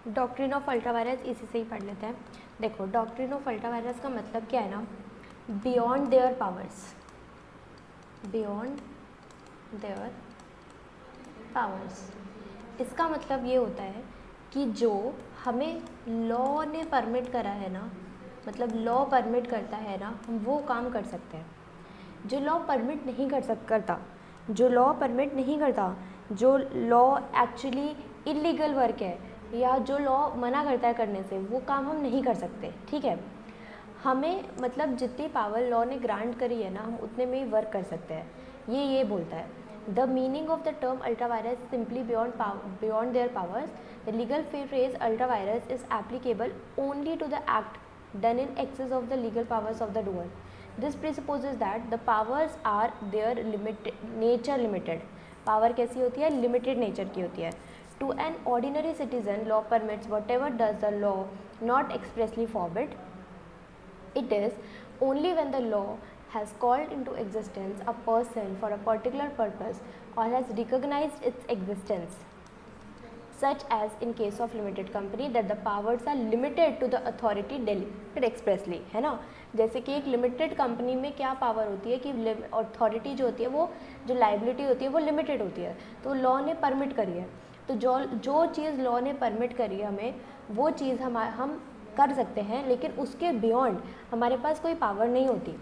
Doctrine of ultra vires इसी से ही पढ़ लेते हैं। देखो, डॉक्ट्रिन ऑफ अल्ट्रावायरस का मतलब क्या है ना, beyond their powers, beyond their powers. इसका मतलब ये होता है कि जो हमें लॉ ने परमिट करा है ना, मतलब लॉ परमिट करता है ना, हम वो काम कर सकते हैं। जो लॉ परमिट नहीं करता, जो लॉ परमिट नहीं करता, जो लॉ एक्चुअली इलीगल वर्क है या जो लॉ मना करता है करने से, वो काम हम नहीं कर सकते। ठीक है, हमें मतलब जितनी पावर लॉ ने ग्रांट करी है ना, हम उतने में ही वर्क कर सकते हैं, ये बोलता है। The meaning of the term ultra vires simply beyond their powers. The legal phrase ultra vires is applicable only to the act done in excess of the legal powers of the doer. This presupposes that the powers are their nature limited. Power कैसी होती है? Limited nature की होती है. To an ordinary citizen, law permits whatever does the law not expressly forbid. It is only when the law has called into existence a person for a particular purpose or has recognized its existence, such as in case of limited company, that the powers are limited to the authority delegated expressly, है ना। जैसे कि एक limited company में क्या power होती है कि अथॉरिटी जो होती है, वो जो लाइबिलिटी होती है वो लिमिटेड होती है, तो लॉ ने परमिट करी है। तो जो चीज़ लॉ ने परमिट करी है हमें, वो चीज़ हम कर सकते हैं, लेकिन उसके बियॉन्ड हमारे पास कोई पावर नहीं होती।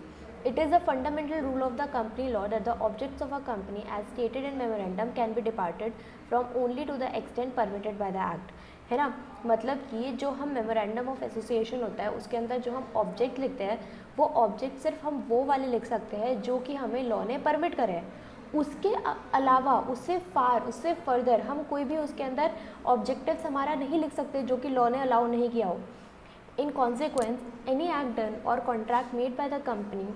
It is a fundamental rule of the company law that the objects of a company as stated in memorandum can be departed from only to the extent permitted by the act, है ना। मतलब कि जो हम memorandum of association होता है उसके अंदर जो हम ऑब्जेक्ट लिखते हैं, वो ऑब्जेक्ट सिर्फ हम वो वाले लिख सकते हैं जो कि हमें लॉ ने परमिट करे हैं। उसके अलावा, उससे फर्दर हम कोई भी उसके अंदर ऑब्जेक्टिव्स हमारा नहीं लिख सकते जो कि लॉ ने अलाउ नहीं किया हो। In consequence, any act done or contract made by the company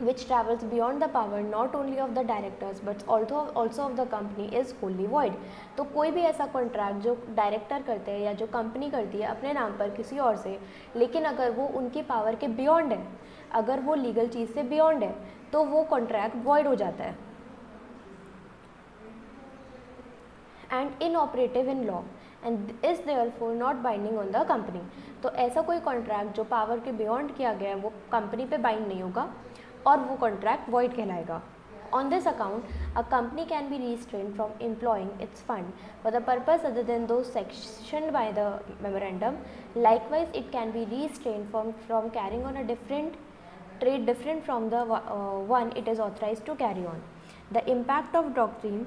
which travels beyond the power not only of the directors but also of the company is wholly void. तो कोई भी ऐसा contract जो director करते हैं या जो company करती है अपने नाम पर किसी और से, लेकिन अगर वो उनकी पावर के बियॉन्ड है, अगर वो लीगल चीज़ से बियॉन्ड है, तो वो कॉन्ट्रैक्ट वॉइड हो जाता है and inoperative in law and is therefore not binding on the company. तो ऐसा कोई कॉन्ट्रैक्ट जो पावर के बियॉन्ड किया गया है वो कंपनी पे बाइंड नहीं होगा और वो कॉन्ट्रैक्ट वॉइड कहलाएगा। On this account, a company can be restrained from employing its fund for the purpose other than those sanctioned by the memorandum. Likewise, it can be restrained from carrying on a trade different from the one it is authorized to carry on. The impact of doctrine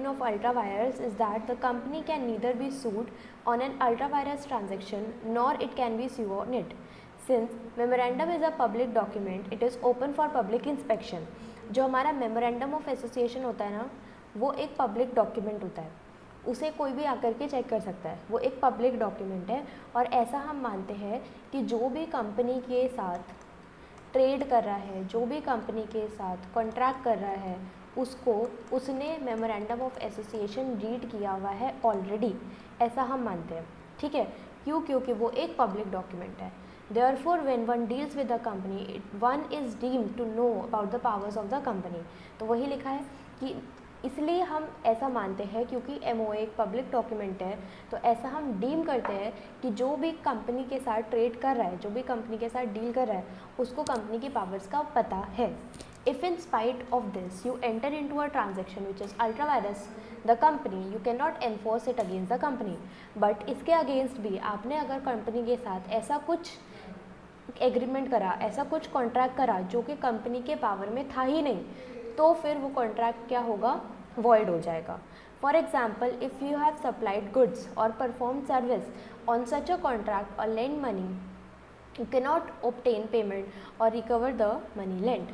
of ultravirus is that the company can neither be sued on an ultravirus transaction nor it can be sued on it. Since memorandum is a public document, it is open for public inspection. जो हमारा memorandum of association होता है ना, वो एक public document होता है, उसे कोई भी आकर के चेक कर सकता है, वो एक पब्लिक डॉक्यूमेंट है। और ऐसा हम मानते हैं कि जो भी कंपनी के साथ ट्रेड कर रहा है, जो भी कंपनी के साथ कॉन्ट्रैक्ट कर रहा है, उसने मेमोरेंडम ऑफ एसोसिएशन रीड किया हुआ है ऑलरेडी, ऐसा हम मानते हैं। ठीक है, क्योंकि वो एक पब्लिक डॉक्यूमेंट है। Therefore, when one deals with the company, one is deemed to know about the powers of the company. तो वही लिखा है कि इसलिए हम ऐसा मानते हैं क्योंकि MOA एक पब्लिक डॉक्यूमेंट है, तो ऐसा हम डीम करते हैं कि जो भी कंपनी के साथ ट्रेड कर रहा है, जो भी कंपनी के साथ डील कर रहा है, उसको कंपनी की पावर्स का पता है। If in spite of this you enter into a transaction which is ultra virus the company, you cannot enforce it against the company. But इसके अगेंस्ट भी आपने अगर कंपनी के साथ ऐसा कुछ एग्रीमेंट करा, ऐसा कुछ कॉन्ट्रैक्ट करा जो कि कंपनी के पावर में था ही नहीं, तो फिर वो कॉन्ट्रैक्ट क्या होगा? वॉइड हो जाएगा। For example, if you have supplied goods or perform service on such a contract or lend money, you cannot obtain payment or recover the money lent.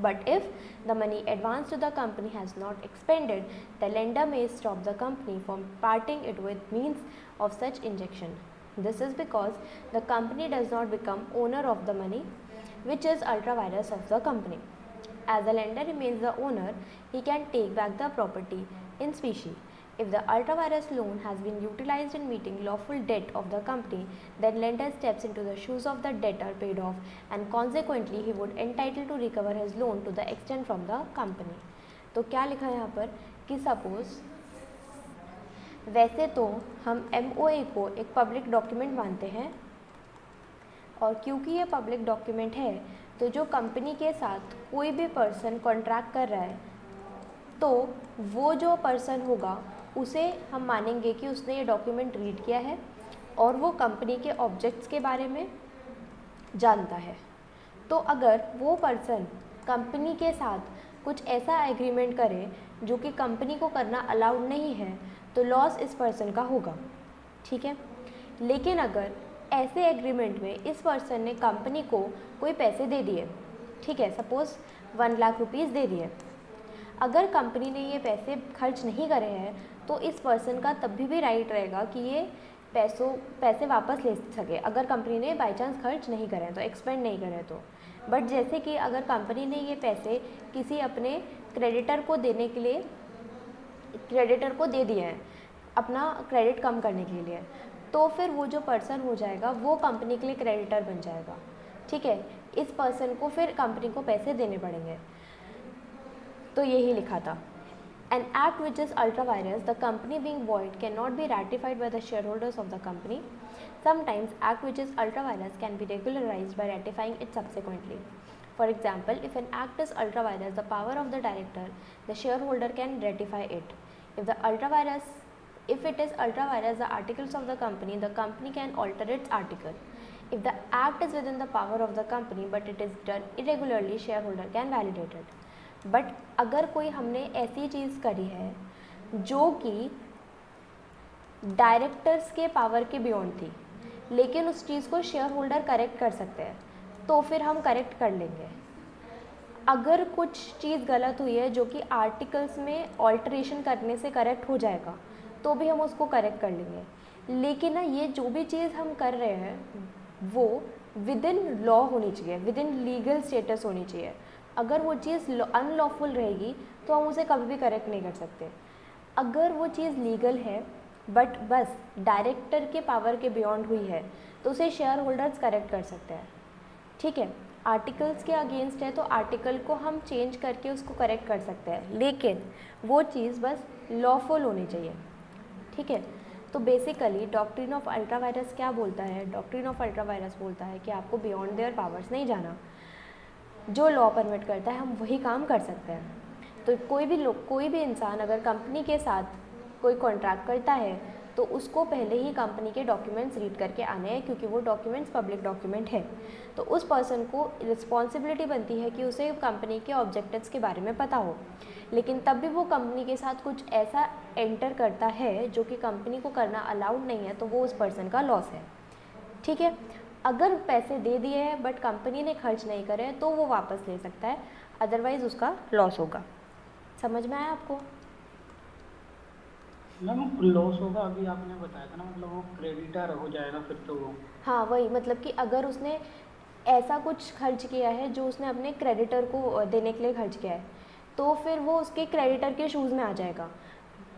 But if the money advanced to the company has not expended, the lender may stop the company from parting it with means of such injection. This is because the company does not become owner of the money, which is ultra virus of the company. As the lender remains the owner, he can take back the property in specie. If the ultra-virus loan has been utilized in meeting lawful debt of the company, then lender steps into the shoes of the debtor paid off and consequently he would entitle to recover his loan to the extent from the company. तो क्या लिखा है यहाँ पर कि suppose वैसे तो हम MOA को एक पब्लिक डॉक्यूमेंट मानते हैं, और क्योंकि ये पब्लिक डॉक्यूमेंट है तो जो कंपनी के साथ कोई भी पर्सन कॉन्ट्रैक्ट कर रहा है तो वो जो पर्सन होगा उसे हम मानेंगे कि उसने ये डॉक्यूमेंट रीड किया है और वो कंपनी के ऑब्जेक्ट्स के बारे में जानता है। तो अगर वो पर्सन कंपनी के साथ कुछ ऐसा एग्रीमेंट करे जो कि कंपनी को करना अलाउड नहीं है तो लॉस इस पर्सन का होगा, ठीक है। लेकिन अगर ऐसे एग्रीमेंट में इस पर्सन ने कंपनी को कोई पैसे दे दिए, ठीक है, सपोज़ 1 लाख रुपीज़ दे दिए, अगर कंपनी ने ये पैसे खर्च नहीं करे हैं तो इस पर्सन का तभी भी राइट रहेगा कि ये पैसे वापस ले सके अगर कंपनी ने बाई चांस खर्च नहीं करे तो, एक्सपेंड नहीं करे तो। बट जैसे कि अगर कंपनी ने ये पैसे किसी अपने क्रेडिटर को देने के लिए क्रेडिटर को दे दिए हैं अपना क्रेडिट कम करने के लिए, तो फिर वो जो पर्सन हो जाएगा वो कंपनी के लिए क्रेडिटर बन जाएगा, ठीक है। इस पर्सन को फिर कंपनी को पैसे देने पड़ेंगे। तो यही लिखा था, An act which is ultra virus, the company being void, cannot be ratified by the shareholders of the company. Sometimes, act which is ultra virus can be regularized by ratifying it subsequently. For example, if an act is ultra virus, the power of the director, the shareholder can ratify it. If it is ultra virus, the articles of the company can alter its article. If the act is within the power of the company but it is done irregularly, shareholder can validate it. But अगर कोई हमने ऐसी चीज़ करी है जो कि directors के power के बियॉन्ड थी लेकिन उस चीज़ को शेयर होल्डर करेक्ट कर सकते हैं तो फिर हम करेक्ट कर लेंगे। अगर कुछ चीज़ गलत हुई है जो कि आर्टिकल्स में ऑल्टरेशन करने से करेक्ट हो जाएगा तो भी हम उसको करेक्ट कर लेंगे। लेकिन ना ये जो भी चीज़ हम कर रहे हैं वो विद इन लॉ होनी चाहिए, विद इन लीगल स्टेटस होनी चाहिए। अगर वो चीज़ अनलॉफुल रहेगी तो हम उसे कभी भी करेक्ट नहीं कर सकते। अगर वो चीज़ लीगल है बट बस डायरेक्टर के पावर के बियॉन्ड हुई है तो उसे शेयर होल्डर्स करेक्ट कर सकते हैं, ठीक है। आर्टिकल्स के अगेंस्ट है तो आर्टिकल को हम चेंज करके उसको करेक्ट कर सकते हैं, लेकिन वो चीज़ बस लॉफुल होनी चाहिए, ठीक है। तो basically doctrine of ultra vires क्या बोलता है? डॉक्ट्रिन ऑफ अल्ट्रा वायरस बोलता है कि आपको बियॉन्ड देयर पावर्स नहीं जाना, जो लॉ परमिट करता है हम वही काम कर सकते हैं। तो कोई भी इंसान अगर कंपनी के साथ कोई कॉन्ट्रैक्ट करता है तो उसको पहले ही कंपनी के डॉक्यूमेंट्स रीड करके आने हैं, क्योंकि वो डॉक्यूमेंट्स पब्लिक डॉक्यूमेंट है। तो उस पर्सन को रिस्पॉन्सिबिलिटी बनती है कि उसे कंपनी के ऑब्जेक्टिव्स के बारे में पता हो, लेकिन तब भी वो कंपनी के साथ कुछ ऐसा एंटर करता है जो कि कंपनी को करना अलाउड नहीं है तो वो उस पर्सन का लॉस है, ठीक है। अगर पैसे दे दिए हैं बट कंपनी ने खर्च नहीं करे तो वो वापस ले सकता है, अदरवाइज़ उसका लॉस होगा। समझ में आया आपको? मैम लॉस होगा अभी आपने बताया था ना, मतलब वो क्रेडिटर हो जाएगा फिर तो वो। हाँ वही, मतलब कि अगर उसने ऐसा कुछ खर्च किया है जो उसने अपने क्रेडिटर को देने के लिए खर्च किया है तो फिर वो उसके क्रेडिटर के शूज़ में आ जाएगा।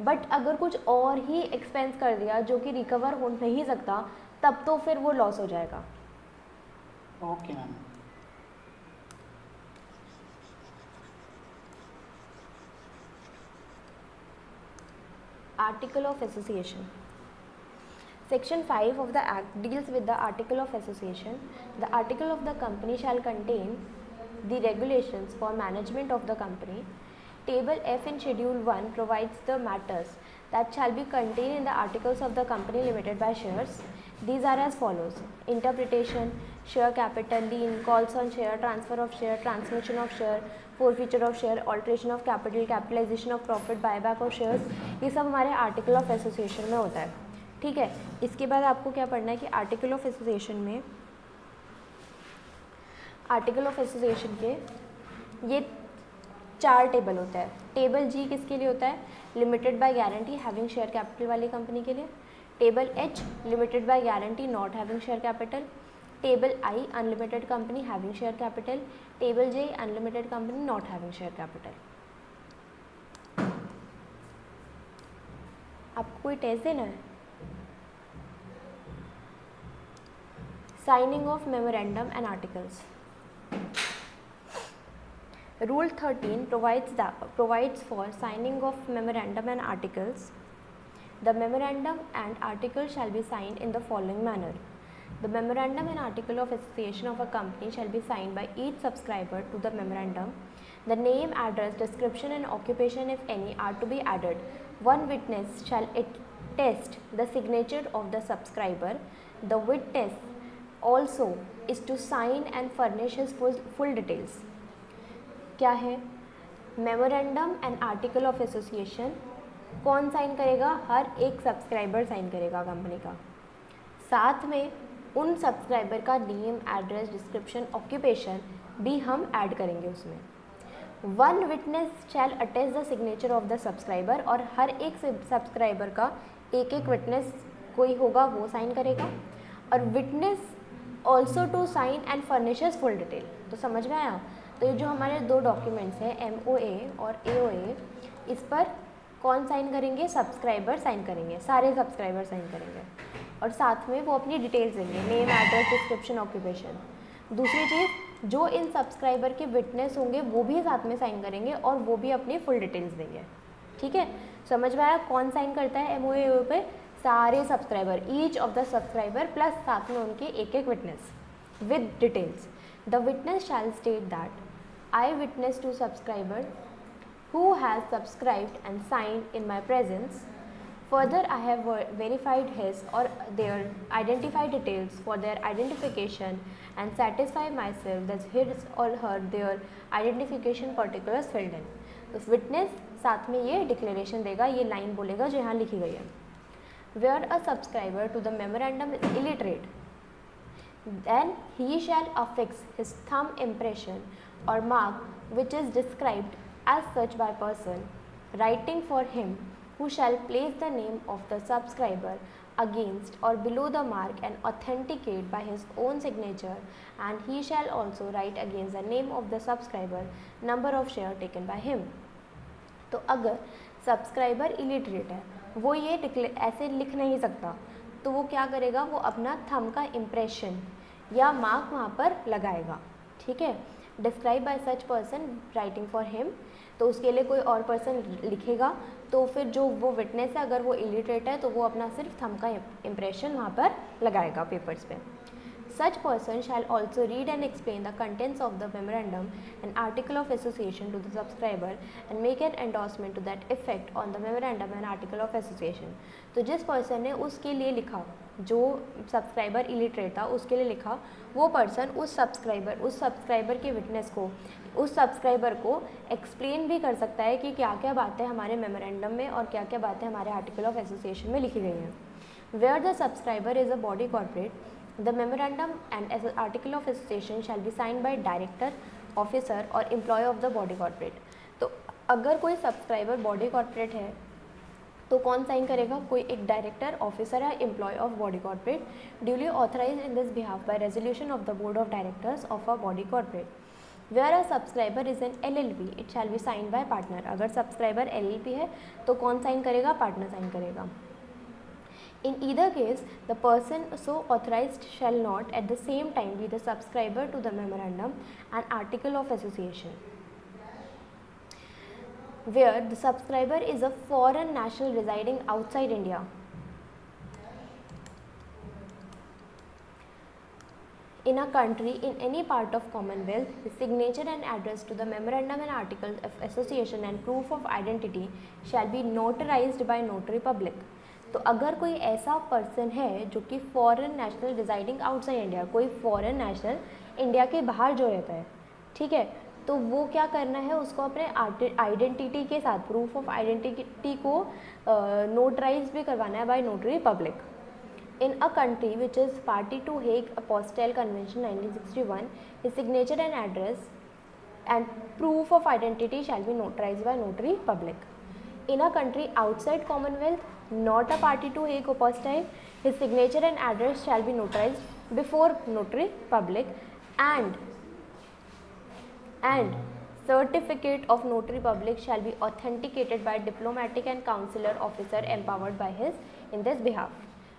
बट अगर कुछ और ही एक्सपेंस कर दिया जो कि रिकवर हो नहीं सकता तब तो फिर वो लॉस हो जाएगा। Okay ma'am. Article of Association. Section 5 of the Act deals with the Article of Association. The article of the company shall contain the regulations for management of the company. Table F in Schedule 1 provides the matters that shall be contained in the articles of the company limited by shares. These are as follows: interpretation, share capital, lien, calls on share, transfer of share, transmission of share, forfeiture of share, alteration of capital, capitalization of profit, buyback of shares। ये सब हमारे article of association में होता है, ठीक है। इसके बाद आपको क्या पढ़ना है कि आर्टिकल ऑफ एसोसिएशन में आर्टिकल ऑफ एसोसिएशन के ये 4 टेबल होता है। टेबल जी किसके लिए होता है? Limited by guarantee having share capital वाली कंपनी के लिए। Table H limited by guarantee not having share capital. Table I unlimited company having share capital. Table J unlimited company not having share capital. आपको कोई test देना है? Signing off memorandum and articles. Rule 13 provides for signing of memorandum and articles. The memorandum and article shall be signed in the following manner. The memorandum and article of association of a company shall be signed by each subscriber to the memorandum. The name, address, description and occupation, if any, are to be added. One witness shall attest the signature of the subscriber. The witness also is to sign and furnish his full details. क्या है? Memorandum and article of association कौन sign करेगा? हर एक subscriber sign करेगा company का। साथ में उन सब्सक्राइबर का नेम, एड्रेस, डिस्क्रिप्शन, ऑक्यूपेशन भी हम ऐड करेंगे उसमें। One witness shall attest the signature of the subscriber, और हर एक सब्सक्राइबर का एक एक विटनेस कोई होगा वो साइन करेगा। और witness also to sign and furnishes full detail. तो समझ में आया? तो ये जो हमारे दो डॉक्यूमेंट्स हैं MOA और AOA, इस पर कौन साइन करेंगे? सब्सक्राइबर साइन करेंगे, सारे सब्सक्राइबर साइन करेंगे, और साथ में वो अपनी डिटेल्स देंगे, नेम, एड्रेस, डिस्क्रिप्शन, ऑक्यूपेशन। दूसरी चीज़, जो इन सब्सक्राइबर के विटनेस होंगे वो भी साथ में साइन करेंगे और वो भी अपनी फुल डिटेल्स देंगे। ठीक है, समझ में आया? कौन साइन करता है MOA AOA पे? सारे subscriber, each of the subscriber plus साथ में उनके एक एक witness with details. The witness shall state that I witness to subscriber who has subscribed and signed in my presence. Further, I have verified his or their identified details for their identification and satisfy myself that his or her their identification particulars filled in. तो witness साथ में ये declaration देगा, ये line बोलेगा जो यहाँ लिखी गई है। Where a subscriber to the memorandum is illiterate, then he shall affix his thumb impression or mark which is described as such by person writing for him, who shall place the name of the subscriber against or below the mark and authenticate by his own signature, and he shall also write against the name of the subscriber number of share taken by him. तो अगर subscriber illiterate है, वो ये ऐसे लिख नहीं सकता, तो वो क्या करेगा? वो अपना थंब का इम्प्रेशन या मार्क वहाँ पर लगाएगा। ठीक है, describe by such person writing for him, तो उसके लिए कोई और पर्सन लिखेगा। तो फिर जो वो विटनेस है, अगर वो इलिटरेट है, तो वो अपना सिर्फ थंब का इम्प्रेशन वहाँ पर लगाएगा पेपर्स पे। Such person shall also read and explain the contents of the memorandum and article of association to the subscriber and make an endorsement to that effect on the memorandum and article of association. तो जिस person ने उसके लिए लिखा, जो subscriber illiterate था उसके लिए लिखा, वो पर्सन उस सब्सक्राइबर के विटनेस को, उस सब्सक्राइबर को एक्सप्लेन भी कर सकता है कि क्या क्या बातें हमारे मेमोरेंडम में और क्या क्या बातें हमारे आर्टिकल ऑफ एसोसिएशन में लिखी गई हैं। Where the subscriber is a body corporate, the memorandum and article of association shall be signed by director, officer or employee of the body corporate. तो अगर कोई सब्सक्राइबर बॉडी कॉर्पोरेट है तो कौन साइन करेगा? कोई एक डायरेक्टर, ऑफिसर या employ of body corporate, duly authorize in this behalf by resolution of the board of directors of a body corporate. Where a subscriber is an LLP, it shall be sign by partner. अगर subscriber LLP है तो कौन sign करेगा? Partner sign करेगा। In either case, the person so authorized shall not at the same time be the subscriber to the memorandum and article of association. Where the subscriber is a foreign national residing outside India, in a country in any part of Commonwealth, the signature and address to the memorandum and articles of association and proof of identity shall be notarized by notary public. तो अगर कोई ऐसा person है जो कि foreign national residing outside India, कोई foreign national India के बाहर जो रहता है, ठीक है, तो वो क्या करना है? उसको अपने आइडेंटिटी के साथ, प्रूफ ऑफ आइडेंटिटी को नोटराइज भी करवाना है by notary public. In a country which is party to Hague apostille convention 1961, his signature and address and proof of identity shall be notarized by notary public. In a country outside Commonwealth, not a party to Hague Apostille, his signature and address shall be notarized before notary public, and certificate of notary public shall be authenticated by diplomatic and consular officer empowered by his in this behalf.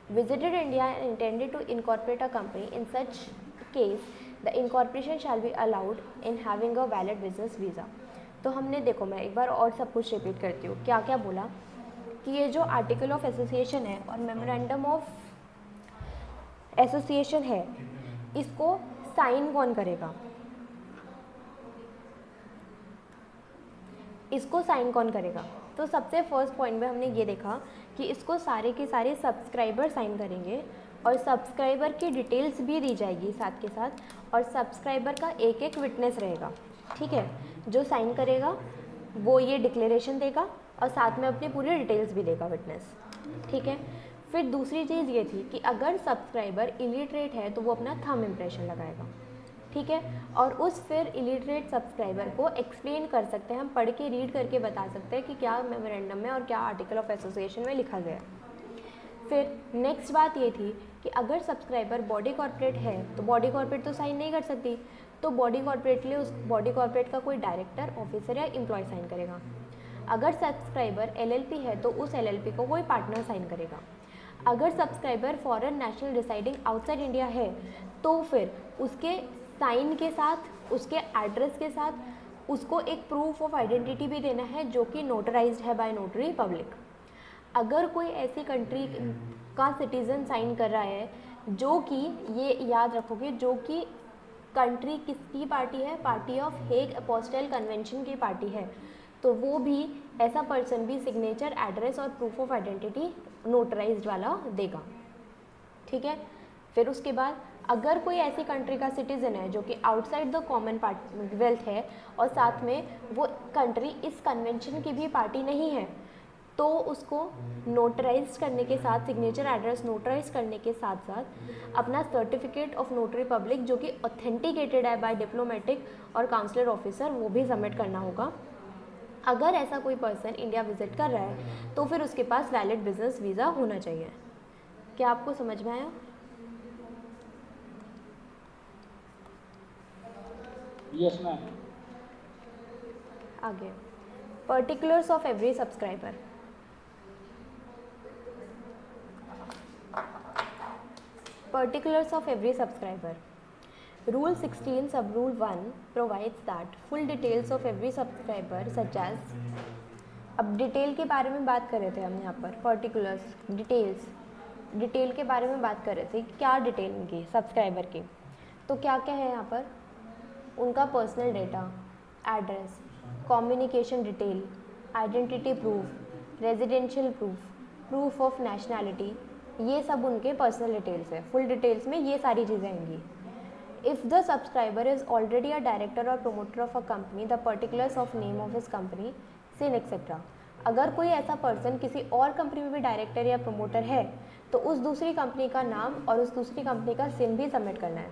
Visited India and intended to incorporate a company, in such case the incorporation shall be allowed in having a valid business visa. तो हमने देखो, मैं एक बार और सब कुछ repeat करती हूँ, क्या क्या बोला कि ये जो आर्टिकल ऑफ एसोसिएशन है और मेमोरेंडम ऑफ एसोसिएशन है, इसको साइन कौन करेगा, इसको साइन कौन करेगा। तो सबसे फर्स्ट पॉइंट में हमने ये देखा कि इसको सारे के सारे सब्सक्राइबर साइन करेंगे और सब्सक्राइबर की डिटेल्स भी दी जाएगी साथ के साथ, और सब्सक्राइबर का एक एक विटनेस रहेगा, ठीक है। जो साइन करेगा वो ये डिक्लेरेशन देगा और साथ में अपनी पूरी डिटेल्स भी देगा विटनेस, ठीक है। फिर दूसरी चीज़ ये थी कि अगर सब्सक्राइबर इलिटरेट है तो वो अपना थंब इम्प्रेशन लगाएगा, ठीक है। और उस फिर इलिटरेट सब्सक्राइबर को एक्सप्लेन कर सकते हैं, हम पढ़ के रीड करके बता सकते हैं कि क्या मेमोरेंडम में और क्या आर्टिकल ऑफ एसोसिएशन में लिखा गया है। फिर नेक्स्ट बात ये थी कि अगर सब्सक्राइबर बॉडी कॉर्पोरेट है तो बॉडी कॉर्पोरेट तो साइन नहीं कर सकती, तो बॉडी कॉर्पोरेट के लिए उस बॉडी कॉर्पोरेट का कोई डायरेक्टर, ऑफिसर या एम्प्लॉय साइन करेगा। अगर सब्सक्राइबर एलएलपी है तो उस एलएलपी को कोई पार्टनर साइन करेगा। अगर subscriber foreign national residing outside India है तो फिर उसके साइन के साथ, उसके एड्रेस के साथ उसको एक प्रूफ ऑफ आइडेंटिटी भी देना है जो कि नोटराइज्ड है बाय नोटरी पब्लिक। अगर कोई ऐसी कंट्री का सिटीज़न साइन कर रहा है जो कि, ये याद रखोगे, जो कि कंट्री किसकी पार्टी है, party of Hague apostle convention की पार्टी है, तो वो भी, ऐसा पर्सन भी सिग्नेचर, एड्रेस और प्रूफ ऑफ आइडेंटिटी नोटराइज्ड वाला देगा, ठीक है। फिर उसके बाद अगर कोई ऐसी कंट्री का सिटीज़न है जो कि आउटसाइड द कॉमन वेल्थ है और साथ में वो कंट्री इस कन्वेंशन की भी पार्टी नहीं है, तो उसको नोटराइज करने के साथ, सिग्नेचर एड्रेस नोटराइज करने के साथ साथ अपना सर्टिफिकेट ऑफ नोटरी पब्लिक जो कि ऑथेंटिकेटेड है बाय डिप्लोमेटिक और काउंसलर ऑफिसर, वो भी सबमिट करना होगा। अगर ऐसा कोई पर्सन इंडिया विजिट कर रहा है तो फिर उसके पास वैलिड बिजनेस वीज़ा होना चाहिए। क्या आपको समझ में आया? Yes ma'am. आगे, particulars of every subscriber. Particulars of every subscriber. Rule 16 sub rule 1 provides that full details of every subscriber such as, अब डिटेल के बारे में बात कर रहे थे हम यहाँ पर, पर्टिकुलर्स, डिटेल के बारे में बात कर रहे थे, क्या डिटेल इनकी सब्सक्राइबर की, तो क्या क्या है यहाँ पर, उनका personal data, address, communication detail, identity proof, residential proof, proof of nationality, ये सब उनके पर्सनल डिटेल्स है। फुल डिटेल्स में ये सारी चीज़ें आएंगी। If the subscriber is already a director or promoter of a company, the particulars of name of his company, CIN etcetera. अगर कोई ऐसा पर्सन किसी और कंपनी में भी डायरेक्टर या प्रोमोटर है तो उस दूसरी कंपनी का नाम और उस दूसरी कंपनी का सिन भी सबमिट करना है।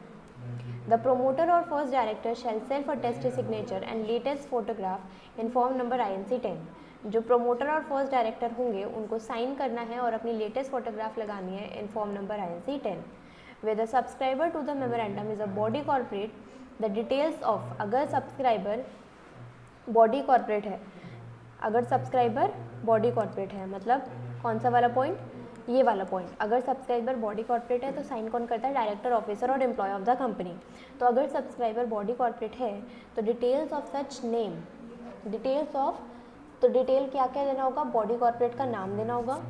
द प्रोमोटर और first director shall self attest signature and latest photograph in form number INC 10। जो प्रोमोटर और फर्स्ट डायरेक्टर होंगे उनको साइन करना है और अपनी लेटेस्ट फोटोग्राफ लगानी है in form number INC 10। Where the subscriber to the memorandum is a body corporate, the details of, अगर सब्सक्राइबर बॉडी कॉर्पोरेट है, अगर सब्सक्राइबर बॉडी कॉर्पोरेट है, मतलब कौन सा वाला पॉइंट, ये वाला पॉइंट, अगर सब्सक्राइबर बॉडी कॉर्पोरेट है तो साइन कौन करता है, डायरेक्टर, ऑफिसर और एम्प्लॉय ऑफ द कंपनी। तो अगर सब्सक्राइबर बॉडी कॉर्पोरेट है तो details of such name, details of, तो डिटेल क्या क्या देना होगा, बॉडी कॉर्पोरेट का नाम देना होगा,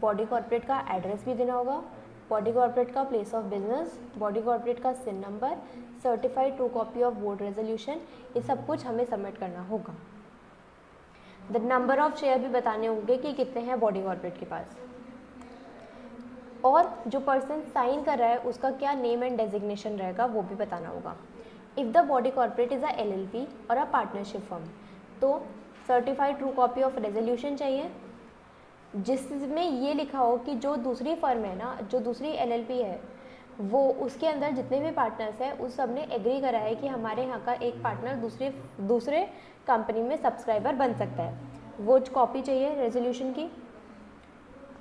बॉडी कॉर्पोरेट का एड्रेस भी देना होगा, बॉडी कॉर्पोरेट का place of business, body corporate का CIN number, certified true copy of board resolution, ये सब कुछ हमें सबमिट करना होगा। द नंबर ऑफ शेयर भी बताने होंगे कि कितने हैं बॉडी कॉर्पोरेट के पास, और जो पर्सन साइन कर रहा है उसका क्या नेम एंड डेजिग्नेशन रहेगा वो भी बताना होगा। If the body corporate is a LLP और अ पार्टनरशिप फर्म, तो certified true copy of resolution चाहिए जिसमें ये लिखा हो कि जो दूसरी फर्म है ना, जो दूसरी LLP है, वो उसके अंदर जितने भी पार्टनर्स हैं उस सब ने एग्री करा है कि हमारे यहाँ का एक पार्टनर दूसरे कंपनी में सब्सक्राइबर बन सकता है, वो कॉपी चाहिए रेजोल्यूशन की।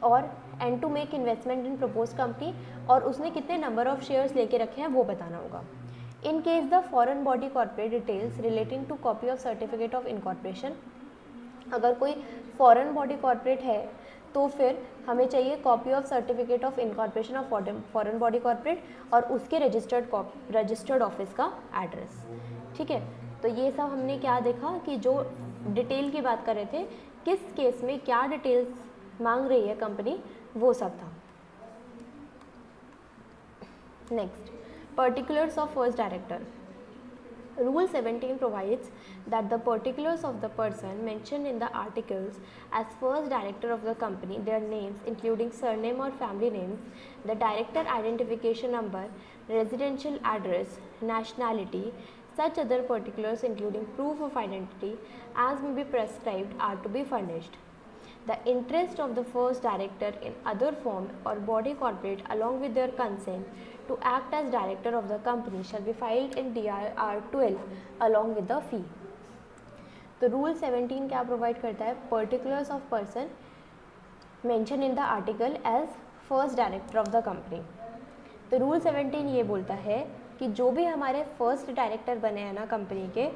और and to make investment in propose company, और उसने कितने नंबर ऑफ शेयर्स लेके रखे हैं वो बताना होगा। In case the foreign body corporate details relating to copy of certificate of incorporation, अगर कोई फॉरेन बॉडी कॉर्पोरेट है तो फिर हमें चाहिए copy of certificate of incorporation of foreign body corporate और उसके रजिस्टर्ड ऑफिस का एड्रेस। ठीक है, तो ये सब हमने क्या देखा कि जो डिटेल की बात कर रहे थे, किस केस में क्या डिटेल्स मांग रही है कंपनी, वो सब था। Next, particulars of first director. Rule 17 provides that the particulars of the person mentioned in the articles as first director of the company, their names including surname or family names, the director identification number, residential address, nationality, such other particulars including proof of identity as may be prescribed are to be furnished. The interest of the first director in other form or body corporate along with their consent to act as director of the company shall be filed in DIR 12 along with the fee. तो rule 17 क्या provide करता है? Particulars of person mention in the article as first director of the company. तो rule 17 ये बोलता है कि जो भी हमारे फर्स्ट डायरेक्टर बने हैं ना कंपनी के,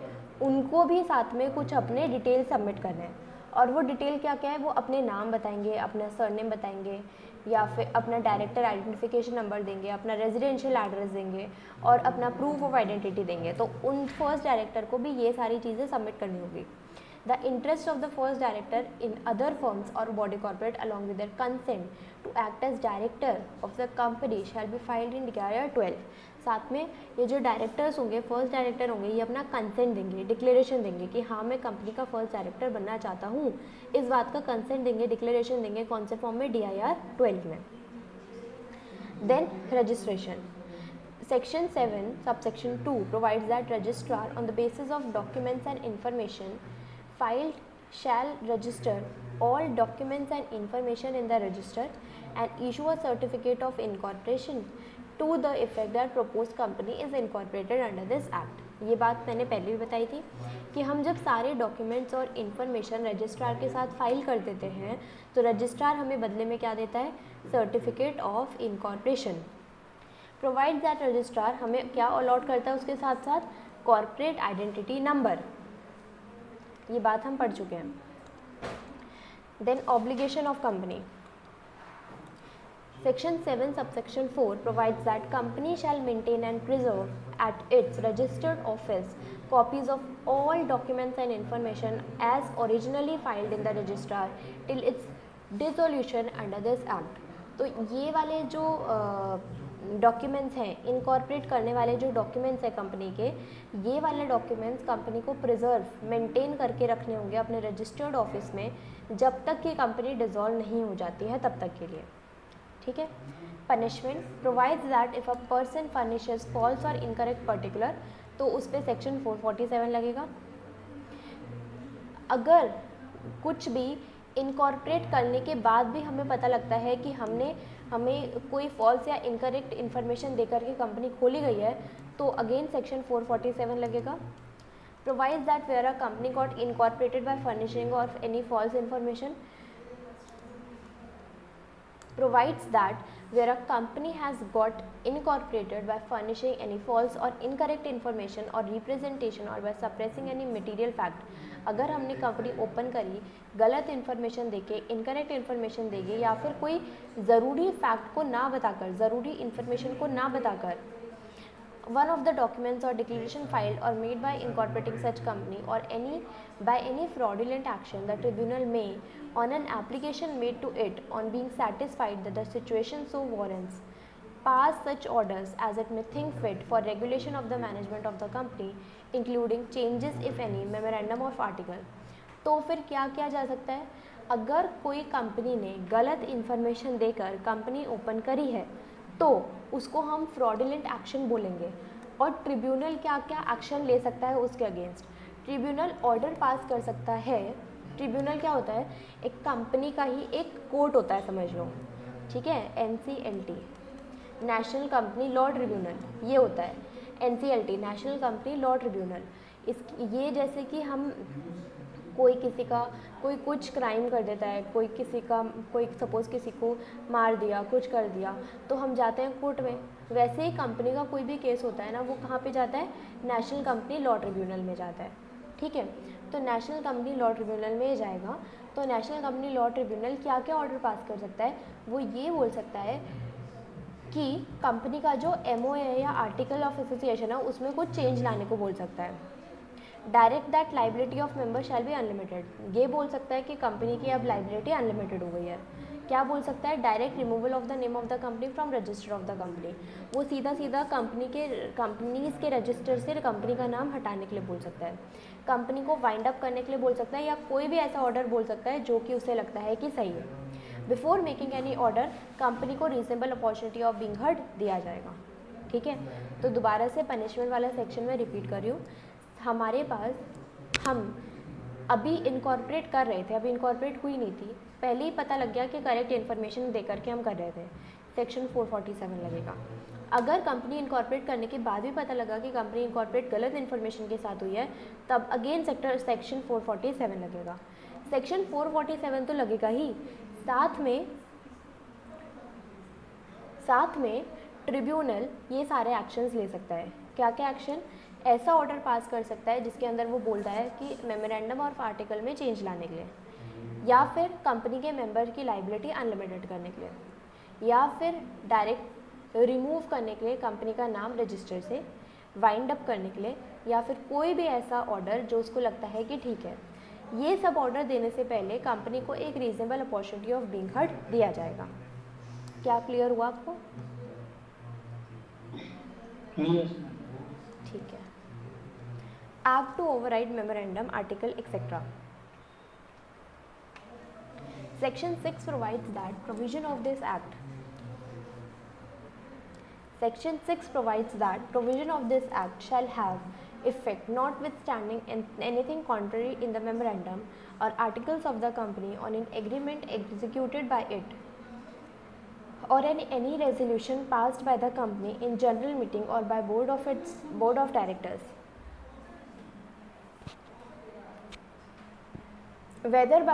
उनको भी साथ में कुछ अपने डिटेल सबमिट करने हैं। और वो डिटेल क्या क्या है? वो अपने नाम बताएंगे, अपना सरनेम बताएंगे, या फिर अपना डायरेक्टर आइडेंटिफिकेशन नंबर देंगे, अपना रेजिडेंशियल एड्रेस देंगे और अपना प्रूफ ऑफ आइडेंटिटी देंगे। तो उन फर्स्ट डायरेक्टर को भी ये सारी चीज़ें सबमिट करनी होगी। The interest of the first director in other firms or body corporate along with their consent to act as director of the company shall be filed in DIR 12। साथ में ये जो डायरेक्टर्स होंगे, फर्स्ट डायरेक्टर होंगे, ये अपना consent देंगे, declaration देंगे कि हाँ मैं कंपनी का फर्स्ट डायरेक्टर बनना चाहता हूँ। इस बात का कंसेंट देंगे, डिक्लेरेशन देंगे, कौन से फॉर्म में? DIR 12 में। Then registration. Section 7 subsection 2 provides that registrar on the basis of documents and information filed shall register all documents and information in the register and issue a certificate of incorporation to the effect that proposed company is incorporated under this act। ये बात मैंने पहले भी बताई थी कि हम जब सारे डॉक्यूमेंट्स और इन्फॉर्मेशन रजिस्ट्रार के साथ फाइल कर देते हैं तो रजिस्ट्रार हमें बदले में क्या देता है? Certificate of incorporation. Provide that registrar हमें क्या अलॉट करता है उसके साथ साथ? Corporate identity number. ये बात हम पढ़ चुके हैं। Then obligation of company. Section 7 subsection 4 provides that company shall maintain and preserve at its registered office copies of all documents and information as originally filed in the registrar till its dissolution under this act। तो ये वाले जो documents हैं, incorporate करने वाले जो documents हैं company के, ये वाले डॉक्यूमेंट्स कंपनी को प्रिजर्व मेंटेन करके रखने होंगे अपने रजिस्टर्ड ऑफिस में जब तक कि कंपनी डिसॉल्व नहीं हो जाती है तब तक के लिए। ठीक है। Punishment provides that if a person furnishes false और इनकरेक्ट पर्टिकुलर, तो उस पर सेक्शन 447 लगेगा। अगर कुछ भी इनकॉर्पोरेट करने के बाद भी हमें पता लगता है कि हमें कोई फॉल्स या इनकरेक्ट इन्फॉर्मेशन देकर के कंपनी खोली गई है, तो अगेन सेक्शन 447 लगेगा। Provides that where a company got incorporated by furnishing of any false information, provides that where a company has got incorporated by furnishing any false or incorrect information or representation or by suppressing any material fact, अगर हमने company open करी गलत information देके, incorrect information देके या फिर कोई ज़रूरी फैक्ट को ना बताकर, ज़रूरी इन्फॉर्मेशन को ना बताकर, one of the documents or declaration filed or made by incorporating such company or by any fraudulent action, the tribunal may, on an application made to it on being satisfied that the situation so warrants, pass such orders as it may think fit for regulation of the management of the company, including changes if any memorandum of article। तो फिर क्या किया जा सकता है? अगर कोई company ने गलत इन्फॉर्मेशन देकर कंपनी ओपन करी है तो उसको हम फ्रॉडुलेंट एक्शन बोलेंगे। और ट्रिब्यूनल क्या क्या एक्शन ले सकता है उसके अगेंस्ट? ट्रिब्यूनल ऑर्डर पास कर सकता है। ट्रिब्यूनल क्या होता है? एक कंपनी का ही एक कोर्ट होता है, समझ लो। ठीक है, NCLT national company law tribunal ये होता है। NCLT national company law tribunal. ये जैसे कि हम कोई कुछ क्राइम कर देता है, कोई सपोज़ किसी को मार दिया, कुछ कर दिया, तो हम जाते हैं कोर्ट में। वैसे ही कंपनी का कोई भी केस होता है ना, वो कहाँ पे जाता है? नेशनल कंपनी लॉ ट्रिब्यूनल में जाता है। ठीक है, तो नेशनल कंपनी लॉ ट्रिब्यूनल में जाएगा। तो नेशनल कंपनी लॉ ट्रिब्यूनल क्या क्या ऑर्डर पास कर सकता है, वो ये बोल सकता है कि कंपनी का जो MOA है या आर्टिकल ऑफ एसोसिएशन है उसमें कुछ चेंज लाने को बोल सकता है। Direct that liability of member shall be unlimited, ये बोल सकता है कि कंपनी की अब लाइबिलिटी अनलिमिटेड हो गई है। क्या बोल सकता है, direct removal of the name of the company from register of the company, वो सीधा सीधा कंपनीज के रजिस्टर से कंपनी का नाम हटाने के लिए बोल सकता है। कंपनी को वाइंड अप करने के लिए बोल सकता है, या कोई भी ऐसा ऑर्डर बोल सकता है जो कि उसे लगता है कि सही है। Before making any order company को reasonable opportunity of being heard दिया जाएगा। ठीक है, तो दोबारा से पनिशमेंट वाला सेक्शन में रिपीट कर रही हूँ। हमारे पास हम अभी इनकॉर्पोरेट कर रहे थे, अभी इनकॉर्पोरेट हुई नहीं थी, पहले ही पता लग गया कि करेक्ट इन्फॉर्मेशन दे करके हम कर रहे थे, सेक्शन 447 लगेगा। अगर कंपनी इनकॉर्पोरेट करने के बाद भी पता लगा कि कंपनी इनकॉर्पोरेट गलत इन्फॉर्मेशन के साथ हुई है, तब अगेन सेक्शन 447 लगेगा। सेक्शन 447 तो लगेगा ही, साथ में ट्रिब्यूनल ये सारे एक्शंस ले सकता है। क्या क्या एक्शन, ऐसा ऑर्डर पास कर सकता है जिसके अंदर वो बोलता है कि मेमोरेंडम और आर्टिकल में चेंज लाने के लिए, या फिर कंपनी के मेंबर की लाइबिलिटी अनलिमिटेड करने के लिए, या फिर डायरेक्ट रिमूव करने के लिए कंपनी का नाम रजिस्टर से, वाइंड अप करने के लिए, या फिर कोई भी ऐसा ऑर्डर जो उसको लगता है कि ठीक है। ये सब ऑर्डर देने से पहले कंपनी को एक reasonable opportunity of being heard दिया जाएगा। क्या क्लियर हुआ आपको? यस। ठीक है। Act to override memorandum article etcetera. Section 6 provides that provision of this act. Section 6 provides that provision of this act shall have effect notwithstanding anything contrary in the memorandum or articles of the company on an agreement executed by it or any resolution passed by the company in general meeting or by board of directors, whether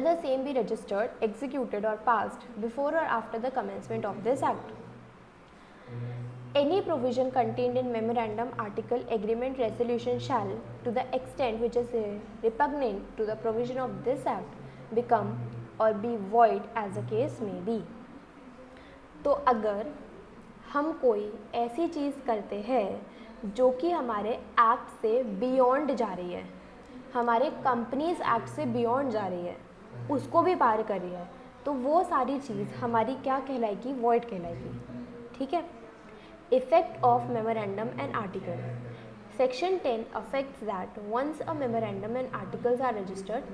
the same be registered, executed or passed before or after the commencement of this act. Any provision contained in memorandum, article, agreement, resolution shall, to the extent which is repugnant to the provision of this act, become or be void as the case may be. तो अगर हम कोई ऐसी चीज़ करते हैं जो कि हमारे एक्ट से बियॉन्ड जा रही है, हमारे कंपनीज एक्ट से बियॉन्ड जा रही है, उसको भी पार कर रही है, तो वो सारी चीज़ हमारी क्या कहलाएगी, वॉइड कहलाएगी। ठीक है। Effect of memorandum and article. Section 10 affects that once a memorandum and articles are registered,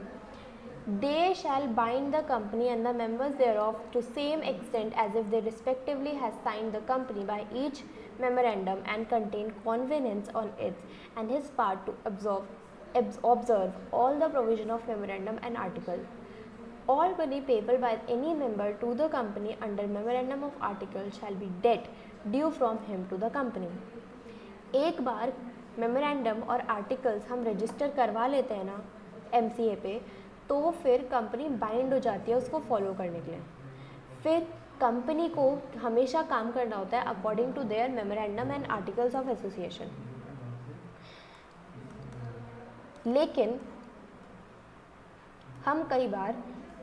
they shall bind the company and the members thereof to same extent as if they respectively has signed the company by each memorandum and contain convenience on its and his part to observe all the provision of memorandum and article. All money payable by any member to the company under memorandum of article shall be debt due from him to the company. एक बार memorandum और articles हम register करवा लेते हैं ना MCA पे, तो फिर कंपनी बाइंड हो जाती है उसको फॉलो करने के लिए। फिर कंपनी को हमेशा काम करना होता है according to their memorandum and articles of association. लेकिन हम कई बार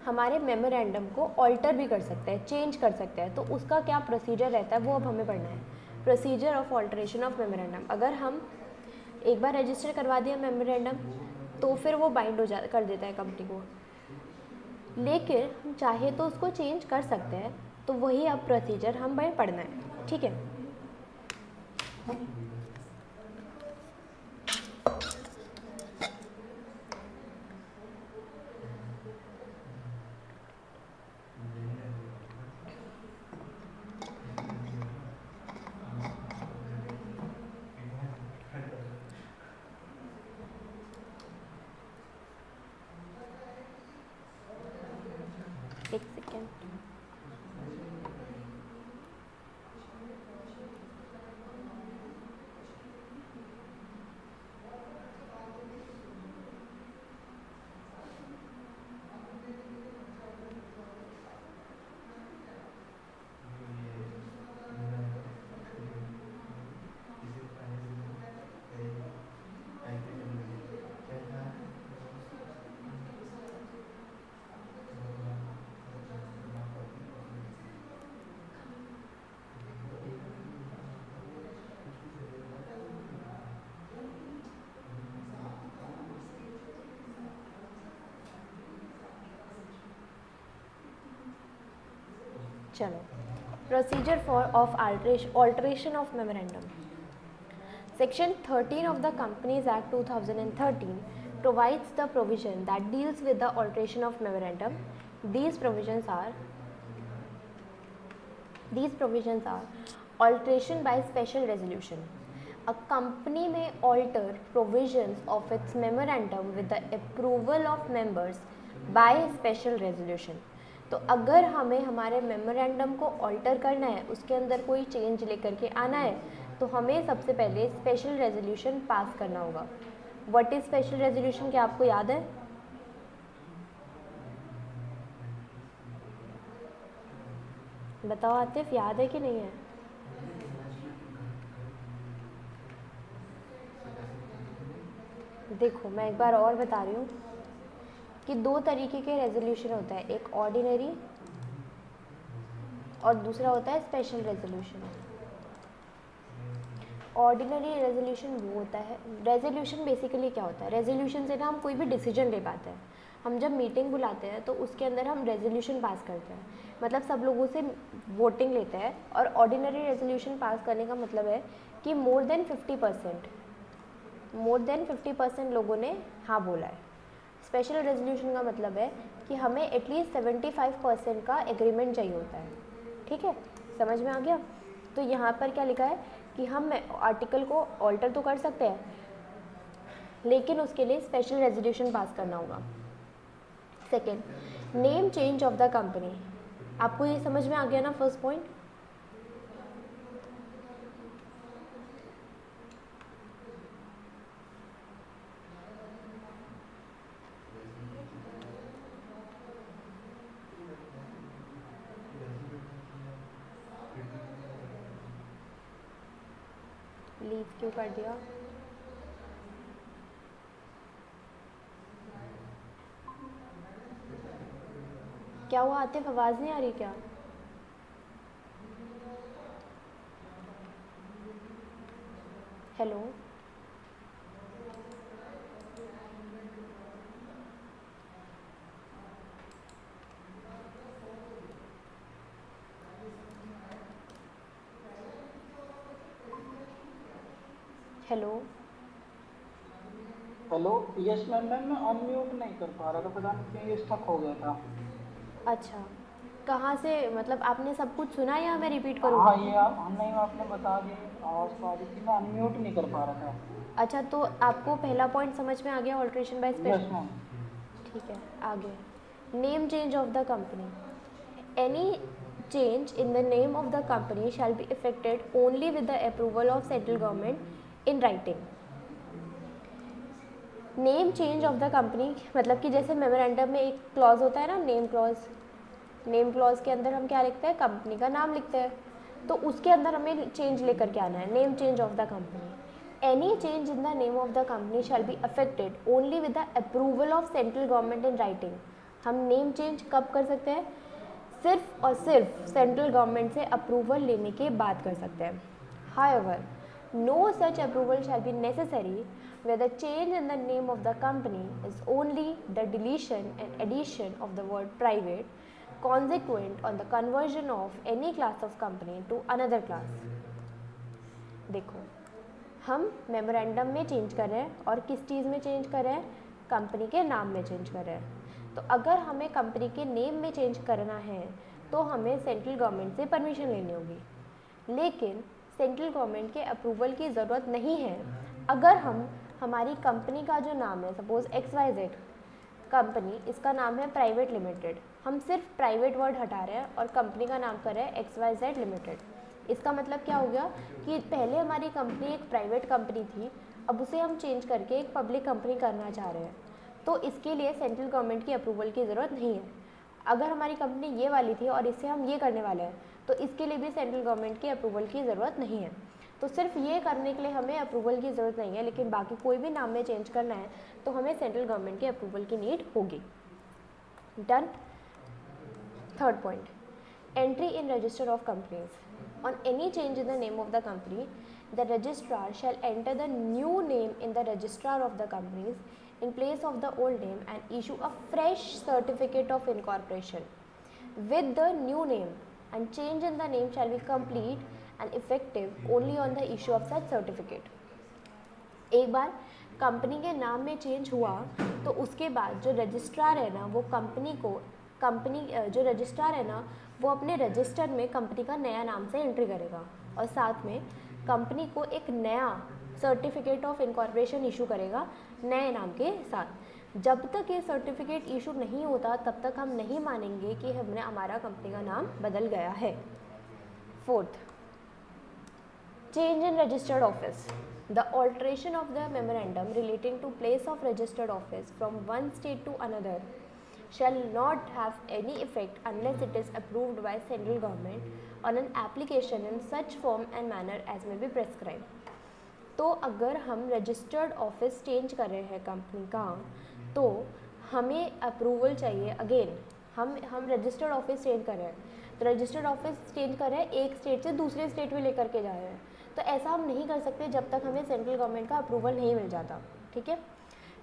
हमारे मेमोरेंडम को ऑल्टर भी कर सकते हैं, चेंज कर सकते हैं, तो उसका क्या प्रोसीजर रहता है वो अब हमें पढ़ना है। Procedure of alteration of memorandum. अगर हम एक बार रजिस्टर करवा दिया मेमोरेंडम तो फिर वो बाइंड कर देता है कंपनी को, लेकिन हम चाहे तो उसको चेंज कर सकते हैं, तो वही अब प्रोसीजर हमें पढ़ना है। ठीक है। एक सेकेंड। चलो, procedure for of alteration of memorandum. Section 13 of the Companies Act 2013 provides the provision that deals with the alteration of memorandum. These provisions are alteration by special resolution. A company may alter provisions of its memorandum with the approval of members by special resolution. तो अगर हमें हमारे memorandum को alter करना है, उसके अंदर कोई चेंज लेकर के आना है, तो हमें सबसे पहले स्पेशल रेजोल्यूशन पास करना होगा। व्हाट इज स्पेशल रेजोल्यूशन, क्या आपको याद है? बताओ आतिफ, याद है कि नहीं है? देखो मैं एक बार और बता रही हूँ कि दो तरीके के रेजोल्यूशन होता है, एक ऑर्डिनरी और दूसरा होता है स्पेशल रेजोल्यूशन। ऑर्डिनरी रेजोल्यूशन वो होता है, रेजोल्यूशन बेसिकली क्या होता है, रेजोल्यूशन से ना हम कोई भी डिसीजन ले पाते हैं। हम जब मीटिंग बुलाते हैं तो उसके अंदर हम रेजोल्यूशन पास करते हैं, मतलब सब लोगों से वोटिंग लेते हैं। और ऑर्डिनरी रेजोल्यूशन पास करने का मतलब है कि मोर देन 50% लोगों ने हाँ बोला है। स्पेशल रेजोल्यूशन का मतलब है कि हमें एटलीस्ट 75% का एग्रीमेंट चाहिए होता है। ठीक है, समझ में आ गया? तो यहाँ पर क्या लिखा है कि हम आर्टिकल को ऑल्टर तो कर सकते हैं, लेकिन उसके लिए स्पेशल रेजोल्यूशन पास करना होगा। Second, name change of the company. आपको ये समझ में आ गया ना फर्स्ट पॉइंट? लीव क्यों कर दिया? क्या हुआ आतिफ, आवाज़ नहीं आ रही क्या? Hello, hello, hello, yes ma'am. मैं अनम्यूट नहीं कर पा रहा था, पता नहीं क्यों ये स्टक हो गया था। अच्छा कहाँ से, मतलब आपने सब कुछ सुना या मैं रिपीट करूँ? हाँ, ये आप नहीं, आपने बता दी, आवाज़ तो आ रही थी, मैं अनम्यूट नहीं कर पा रहा था। अच्छा, तो आपको पहला पॉइंट समझ में आ गया, alteration by yes special? Ma'am. ठीक है, आगे name change of the company. Any change in the name of the company shall be effected only with the approval of central government in writing. Name change of the company मतलब कि जैसे memorandum में एक clause होता है ना, name clause. Name clause के अंदर हम क्या लिखते हैं, कंपनी का नाम लिखते हैं, तो उसके अंदर हमें चेंज लेकर के आना है, name change of the company. Any change in the name of the company shall be affected only with the approval of central government in writing. हम नेम चेंज कब कर सकते हैं? सिर्फ और सिर्फ सेंट्रल गवर्नमेंट से अप्रूवल लेने के बाद कर सकते हैं। However, no such approval shall be necessary where the change in the name of the company is only the deletion and addition of the word private consequent on the conversion of any class of company to another class. देखो, हम memorandum में change कर रहे हैं और किस चीज़ में change कर रहे हैं? कंपनी के नाम में चेंज कर रहे हैं। तो अगर हमें कंपनी के नेम में चेंज करना है तो हमें सेंट्रल गवर्नमेंट से परमिशन लेनी होगी, लेकिन सेंट्रल गवर्नमेंट के अप्रूवल की ज़रूरत नहीं है। अगर हम हमारी कंपनी का जो नाम है, सपोज XYZ कंपनी, इसका नाम है प्राइवेट लिमिटेड, हम सिर्फ प्राइवेट वर्ड हटा रहे हैं और कंपनी का नाम कर रहे हैं XYZ लिमिटेड। इसका मतलब क्या हो गया कि पहले हमारी कंपनी एक प्राइवेट कंपनी थी, अब उसे हम चेंज करके एक पब्लिक कंपनी करना चाह रहे हैं, तो इसके लिए सेंट्रल गवर्नमेंट की अप्रूवल की ज़रूरत नहीं है। अगर हमारी कंपनी ये वाली थी और इससे हम ये करने वाले हैं, तो इसके लिए भी सेंट्रल गवर्नमेंट की अप्रूवल की ज़रूरत नहीं है। तो सिर्फ ये करने के लिए हमें अप्रूवल की ज़रूरत नहीं है, लेकिन बाकी कोई भी नाम में चेंज करना है तो हमें सेंट्रल गवर्नमेंट की अप्रूवल की नीड होगी। Done. Third point, entry in register of companies. On any change in the name of the company, the registrar shall enter the new name in the registrar of the companies in place of the old name and issue a fresh certificate of incorporation with the new name and change in the name shall be complete and effective only on the issue of such certificate. एक बार company के नाम में change हुआ तो उसके बाद जो registrar है ना वो जो रजिस्ट्रार है ना वो अपने रजिस्टर में कंपनी का नया नाम से एंट्री करेगा और साथ में कंपनी को एक नया सर्टिफिकेट ऑफ इनकॉर्पोरेशन इशू करेगा नए नाम के साथ। जब तक ये सर्टिफिकेट इशू नहीं होता तब तक हम नहीं मानेंगे कि हमने हमारा कंपनी का नाम बदल गया है। Fourth, change in registered office. The alteration of the memorandum relating to place of registered office from one state to another shall not have any effect unless it is approved by central government on an application in such form and manner as may be prescribed. तो अगर हम registered office change कर रहे हैं company का तो हमें approval चाहिए। अगेन हम रजिस्टर्ड ऑफिस चेंज कर रहे हैं तो रजिस्टर्ड ऑफिस चेंज कर रहे हैं, एक स्टेट से दूसरे स्टेट में लेकर के जा रहे हैं, तो ऐसा हम नहीं कर सकते जब तक हमें सेंट्रल गवर्नमेंट का अप्रूवल नहीं मिल जाता। ठीक है।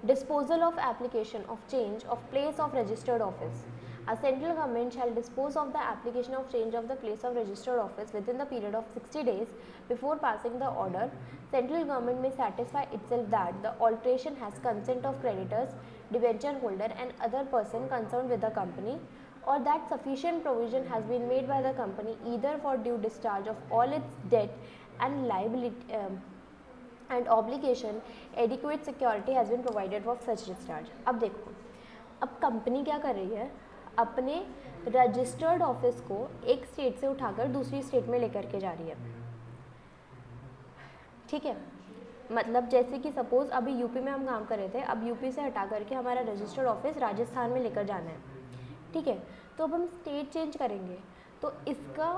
Disposal of application of change of place of registered office. A central government shall dispose of the application of change of the place of registered office within the period of 60 days before passing the order. Central government may satisfy itself that the alteration has consent of creditors, debenture holder and other person concerned with the company, or that sufficient provision has been made by the company either for due discharge of all its debt and liability and obligation, adequate security has been provided for such discharge. अब देखो, अब company क्या कर रही है, अपने registered office को एक स्टेट से उठाकर दूसरी स्टेट में लेकर के जा रही है। ठीक है, मतलब जैसे कि सपोज अभी यूपी में हम काम कर रहे थे, अब यूपी से हटा करके हमारा रजिस्टर्ड ऑफिस राजस्थान में लेकर जाना है। ठीक है, तो अब हम स्टेट चेंज करेंगे तो इसका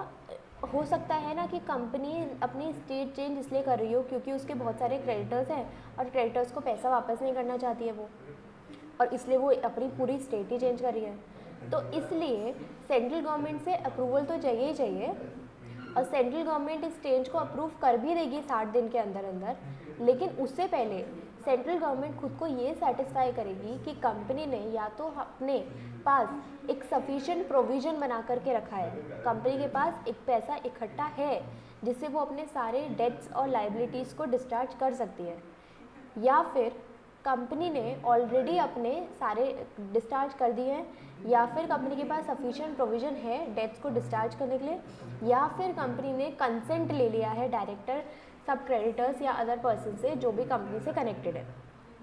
हो सकता है ना कि कंपनी अपनी स्टेट चेंज इसलिए कर रही हो क्योंकि उसके बहुत सारे क्रेडिटर्स हैं और क्रेडिटर्स को पैसा वापस नहीं करना चाहती है वो, और इसलिए वो अपनी पूरी स्टेट ही चेंज कर रही है। तो इसलिए सेंट्रल गवर्नमेंट से अप्रूवल तो चाहिए ही चाहिए, और सेंट्रल गवर्नमेंट इस चेंज को अप्रूव कर भी देगी 60 दिन के अंदर अंदर, लेकिन उससे पहले सेंट्रल गवर्नमेंट खुद को ये सेटिस्फाई करेगी कि कंपनी ने या तो अपने पास एक सफिशिएंट प्रोविज़न बना करके रखा है, कंपनी के पास एक पैसा इकट्ठा है जिससे वो अपने सारे डेट्स और लाइबिलिटीज़ को डिस्चार्ज कर सकती है, या फिर कंपनी ने ऑलरेडी अपने सारे डिस्चार्ज कर दिए हैं, या फिर कंपनी के पास सफिशिएंट प्रोविज़न है डेट्स को डिस्चार्ज करने के लिए, या फिर कंपनी ने कंसेंट ले लिया है डायरेक्टर, सब क्रेडिटर्स या अदर पर्सन से जो भी कंपनी से कनेक्टेड है।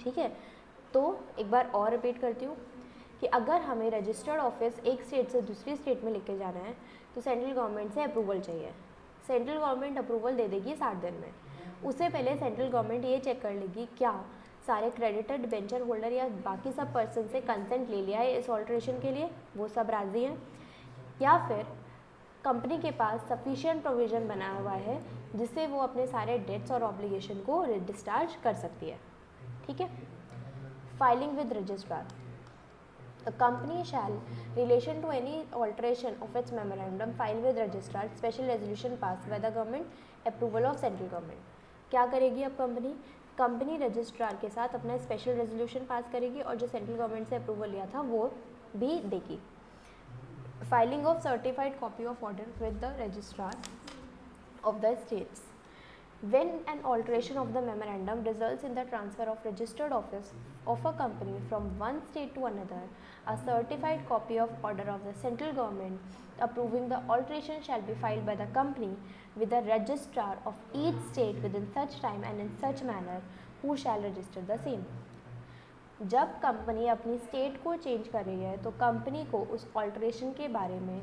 ठीक है, तो एक बार और रिपीट करती हूँ कि अगर हमें रजिस्टर्ड ऑफिस एक स्टेट से दूसरी स्टेट में लेके जाना है तो सेंट्रल गवर्नमेंट से अप्रूवल चाहिए। सेंट्रल गवर्नमेंट अप्रूवल दे देगी 60 दिन में। उससे पहले सेंट्रल गवर्नमेंट ये चेक कर लेगी क्या सारे क्रेडिटर, डिबेंचर होल्डर या बाकी सब पर्सन से कंसेंट ले लिया है इस ऑल्ट्रेशन के लिए, वो सब राज़ी हैं, या फिर कंपनी के पास सफिशिएंट प्रोविज़न बना हुआ है जिससे वो अपने सारे डेट्स और ऑब्लिगेशन को डिस्चार्ज कर सकती है। ठीक है। Filing with registrar. A company shall, relation to any alteration of its memorandum, file with registrar, special resolution passed by the government, approval of central government. क्या करेगी अब कंपनी रजिस्ट्रार के साथ अपना स्पेशल रेजोल्यूशन पास करेगी और जो central government से अप्रूवल लिया था वो भी देगी। Filing of certified copy of order with the registrar of the states. When an alteration of the memorandum results in the transfer of registered office of a company from one state to another, a certified copy of order of the central government approving the alteration shall be filed by the company with the registrar of each state within such time and in such manner who shall register the same. जब company अपनी state को change कर रही है तो company को उस alteration के बारे में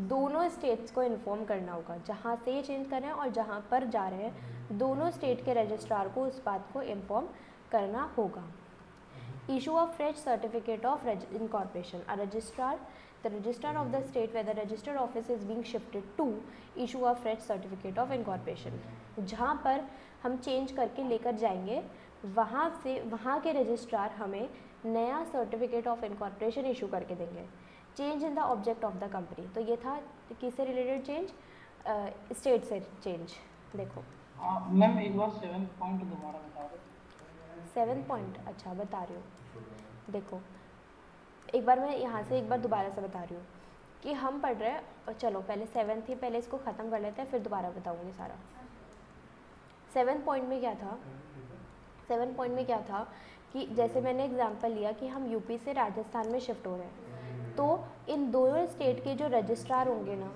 दोनों स्टेट्स को इन्फॉर्म करना होगा, जहाँ से ये चेंज कर रहे हैं और जहाँ पर जा रहे हैं दोनों स्टेट के रजिस्ट्रार को उस बात को इन्फॉर्म करना होगा। Issue of fresh certificate of incorporation. A registrar, the registrar of the state where the registered office is being shifted to issue of fresh certificate of incorporation. जहाँ पर हम चेंज करके लेकर जाएंगे वहाँ के रजिस्ट्रार हमें नया सर्टिफिकेट ऑफ इनकॉर्पोरेशन इशू करके देंगे। Change in the object of the company, तो ये था किससे रिलेटेड चेंज, स्टेट से चेंज। देखो मैम एक बार 7 पॉइंट दोबारा बता दो। 7 पॉइंट, अच्छा बता रही हूँ। देखो एक बार मैं यहाँ से एक बार दोबारा से बता रही हूँ कि हम पढ़ रहे हैं, और चलो पहले 7th थी, पहले इसको ख़त्म कर लेते हैं फिर दोबारा बताऊँगी सारा। 7th पॉइंट में क्या था, 7th पॉइंट में क्या था कि जैसे मैंने एग्जांपल लिया कि हम यूपी से राजस्थान में शिफ्ट हो रहे हैं, तो इन दोनों स्टेट के जो रजिस्ट्रार होंगे ना,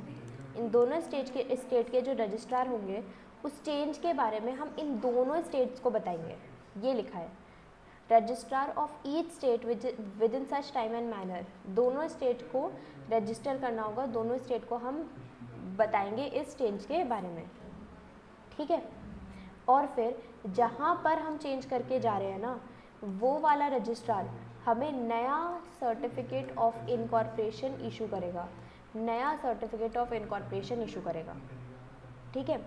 इन दोनों स्टेट के जो रजिस्ट्रार होंगे, उस चेंज के बारे में हम इन दोनों स्टेट्स को बताएंगे। ये लिखा है, registrar of each state with in such time and manner. दोनों स्टेट को रजिस्टर करना होगा, दोनों स्टेट को हम बताएंगे इस चेंज के बारे में, ठीक है। और फिर जहाँ पर हम चेंज करके जा रहे हैं ना, वो वाला रजिस्ट्रार हमें नया सर्टिफिकेट ऑफ इनकॉर्पोरेशन इशू करेगा, नया सर्टिफिकेट ऑफ इनकॉर्पोरेशन इशू करेगा, ठीक है।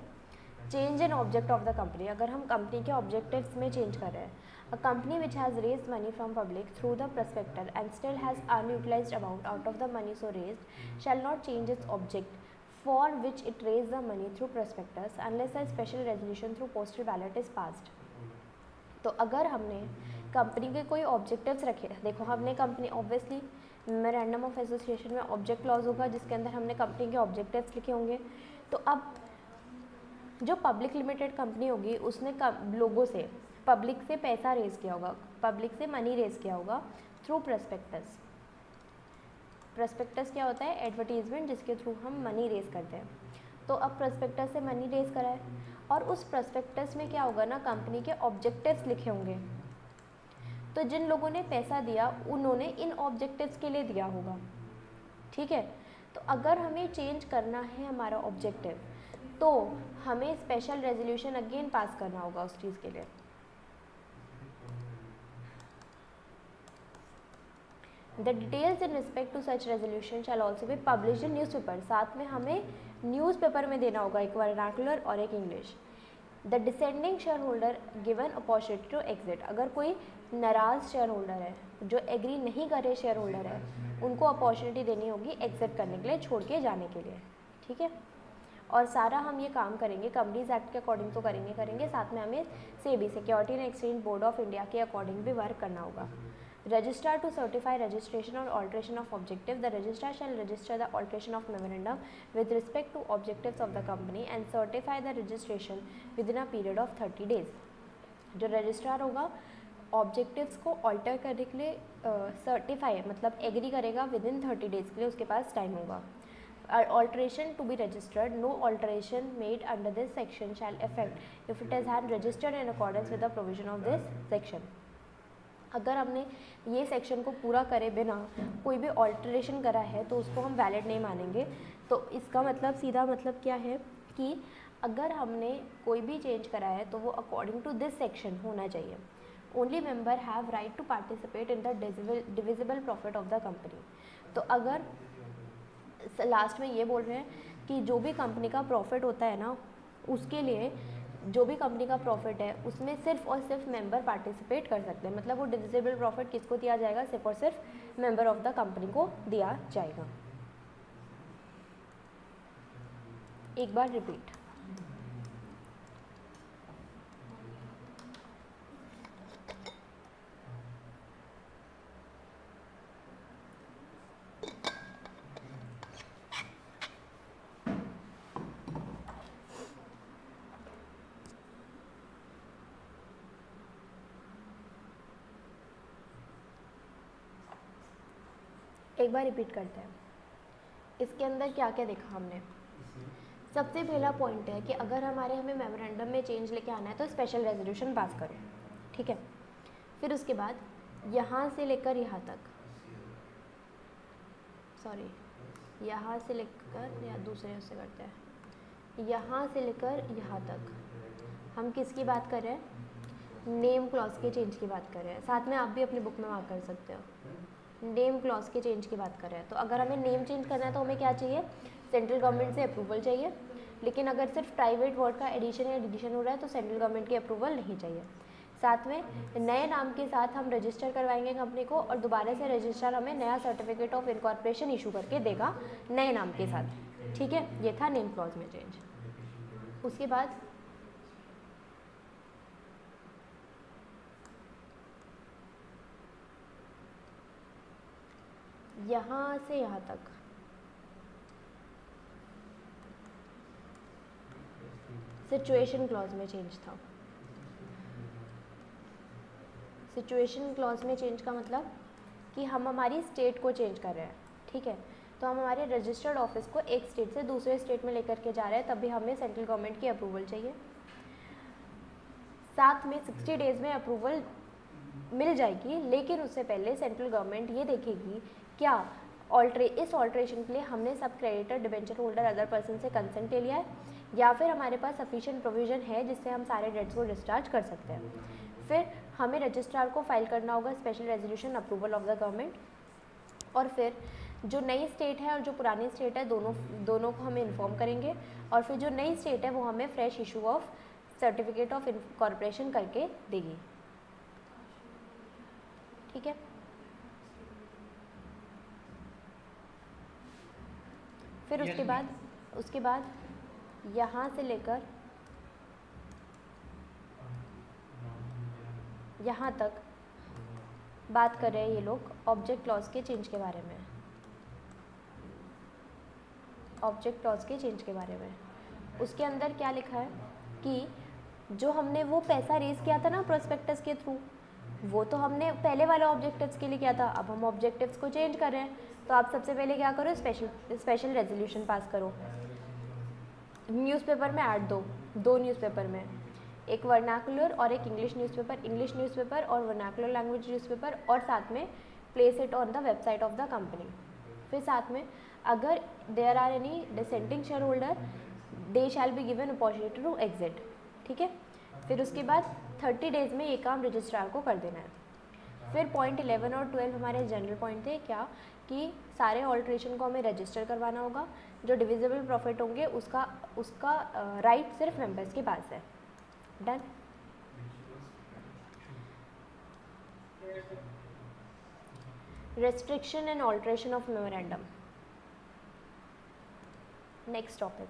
Change in object of the company, अगर हम कंपनी के ऑब्जेक्टिव्स में चेंज कर रहे हैं, a company which has raised money from public through the prospectus and still has unutilised amount out of the money so raised shall not change its object for which it raised the money through prospectus unless a special resolution through postal ballot is passed। तो अगर हमने company के कोई objectives रखे, देखो हमने company obviously memorandum of association में object clause होगा जिसके अंदर हमने कंपनी के ऑब्जेक्टिव्स लिखे होंगे। तो अब जो पब्लिक लिमिटेड कंपनी होगी उसने लोगों से, पब्लिक से पैसा रेज किया होगा, पब्लिक से मनी रेज किया होगा थ्रू प्रस्पेक्टस। प्रस्पेक्टस क्या होता है, एडवर्टीजमेंट जिसके थ्रू हम मनी रेज करते हैं। तो अब प्रस्पेक्टस से मनी रेज करा है और उस प्रस्पेक्टस में क्या होगा ना, कंपनी के ऑब्जेक्टिव्स लिखे होंगे। तो जिन लोगों ने पैसा दिया उन्होंने इन ऑब्जेक्टिव्स के लिए दिया होगा, ठीक है। तो अगर हमें चेंज करना है हमारा ऑब्जेक्टिव, तो हमें स्पेशल रेजोल्यूशन अगेन पास करना होगा उस चीज़ के लिए। The details in respect to such resolution shall also be published in newspaper। साथ में हमें न्यूज़पेपर में देना होगा, एक वर्नाकुलर और एक English. The dissenting share holder given opportunity to exit, अगर कोई नाराज़ शेयर होल्डर है, जो एग्री नहीं करे शेयर होल्डर है, उनको अपॉर्चुनिटी देनी होगी एग्जिट करने के लिए, छोड़ के जाने के लिए, ठीक है। और सारा हम ये काम करेंगे कंपनीज एक्ट के अकॉर्डिंग तो करेंगे, साथ में हमें SEBI security and exchange board of India के अकॉर्डिंग भी वर्क करना होगा। Registrar to certify registration or alteration of objective, the registrar shall register the alteration of memorandum with respect to objectives of the company and certify the registration within a period of 30 days। जो registrar होगा objectives को alter करने के लिए certify मतलब agree करेगा with in 30 days के लिए उसके पास टाइम होगा। Alteration to be registered, no alteration made under this section shall affect if it is had registered in accordance with the provision of this section। अगर हमने ये section को पूरा करे बिना कोई भी ऑल्टरेशन करा है तो उसको हम वैलिड नहीं मानेंगे। तो इसका मतलब सीधा मतलब क्या है कि अगर हमने कोई भी चेंज करा है तो वो अकॉर्डिंग टू दिस सेक्शन होना चाहिए। Only member have right to participate in the divisible profit of the company. तो अगर लास्ट में ये बोल रहे हैं कि जो भी कंपनी का प्रॉफिट होता है ना, उसके लिए जो भी कंपनी का प्रॉफिट है उसमें सिर्फ और सिर्फ मेंबर पार्टिसिपेट कर सकते हैं। मतलब वो डिविजिबल प्रॉफिट किसको दिया जाएगा, सिर्फ और सिर्फ मेंबर ऑफ द कंपनी को दिया जाएगा। एक बार रिपीट, एक बार रिपीट करते हैं। इसके अंदर क्या क्या देखा हमने। सबसे पहला पॉइंट है कि अगर हमें मेमोरेंडम में चेंज लेके आना है तो स्पेशल रेजोल्यूशन पास करो, ठीक है। फिर उसके बाद यहाँ से लेकर यहाँ तक, यहाँ से लेकर या दूसरे उससे करते हैं, यहाँ से लेकर यहाँ तक हम किसकी बात कर रहे हैं, नेम क्लॉज के चेंज की बात कर रहे हैं। साथ में आप भी अपनी बुक में मार्क कर सकते हो, नेम क्लॉज के चेंज की बात कर रहे हैं। तो अगर हमें नेम चेंज करना है तो हमें क्या चाहिए, सेंट्रल गवर्नमेंट से अप्रूवल चाहिए। लेकिन अगर सिर्फ प्राइवेट वर्ड का एडिशन या डिलीशन हो रहा है तो सेंट्रल गवर्नमेंट की अप्रूवल नहीं चाहिए। साथ में नए नाम के साथ हम रजिस्टर करवाएंगे कंपनी को और दोबारा से रजिस्ट्रार हमें नया सर्टिफिकेट ऑफ इनकॉर्पोरेशन इशू करके देगा नए नाम के साथ, ठीक है। ये था नेम क्लॉज में चेंज। उसके बाद यहाँ से यहाँ तक सिचुएशन क्लॉज में चेंज था। सिचुएशन क्लॉज में चेंज का मतलब कि हम हमारी स्टेट को चेंज कर रहे हैं, ठीक है। तो हम हमारे रजिस्टर्ड ऑफिस को एक स्टेट से दूसरे स्टेट में लेकर के जा रहे हैं, तभी हमें सेंट्रल गवर्नमेंट की अप्रूवल चाहिए। साथ में 60 डेज़ में अप्रूवल मिल जाएगी, लेकिन उससे पहले सेंट्रल गवर्नमेंट ये देखेगी क्या इस ऑल्ट्रेशन के लिए हमने सब creditor, debenture holder, other person से कंसेंट ले लिया है, या फिर हमारे पास सफिशिएंट प्रोविजन है जिससे हम सारे डेट्स को डिस्चार्ज कर सकते हैं। फिर हमें रजिस्ट्रार को फाइल करना होगा special resolution approval of the government, और फिर जो नई स्टेट है और जो पुरानी स्टेट है दोनों को हमें इन्फॉर्म करेंगे, और फिर जो नई स्टेट है वो हमें fresh issue of certificate of incorporation करके देगी, ठीक है। फिर उसके बाद यहाँ से लेकर यहाँ तक बात कर रहे हैं ये लोग ऑब्जेक्ट क्लॉज के चेंज के बारे में। ऑब्जेक्ट क्लॉज के चेंज के बारे में उसके अंदर क्या लिखा है कि जो हमने वो पैसा रेज किया था ना प्रोस्पेक्टस के थ्रू, वो तो हमने पहले वाले ऑब्जेक्टिव्स के लिए किया था, अब हम ऑब्जेक्टिव्स को चेंज कर रहे हैं। तो आप सबसे पहले क्या करो, स्पेशल रेजोल्यूशन पास करो। न्यूज़पेपर में ऐड दो न्यूज़पेपर में, एक वर्नाकुलर और एक इंग्लिश न्यूज़पेपर और वर्नाकुलर लैंग्वेज न्यूज़पेपर, और साथ में place it on the website of the company. फिर साथ में अगर there are any dissenting share holder they shall be given opportunity to exit, ठीक है। फिर उसके बाद 30 डेज़ में ये काम रजिस्ट्रार को कर देना है। फिर पॉइंट 11 और 12 हमारे जनरल पॉइंट थे, क्या कि सारे ऑल्ट्रेशन को हमें रजिस्टर करवाना होगा। जो डिविजिबल प्रॉफिट होंगे उसका राइट सिर्फ मेंबर्स के पास है। Done. Restriction and alteration of memorandum, next topic.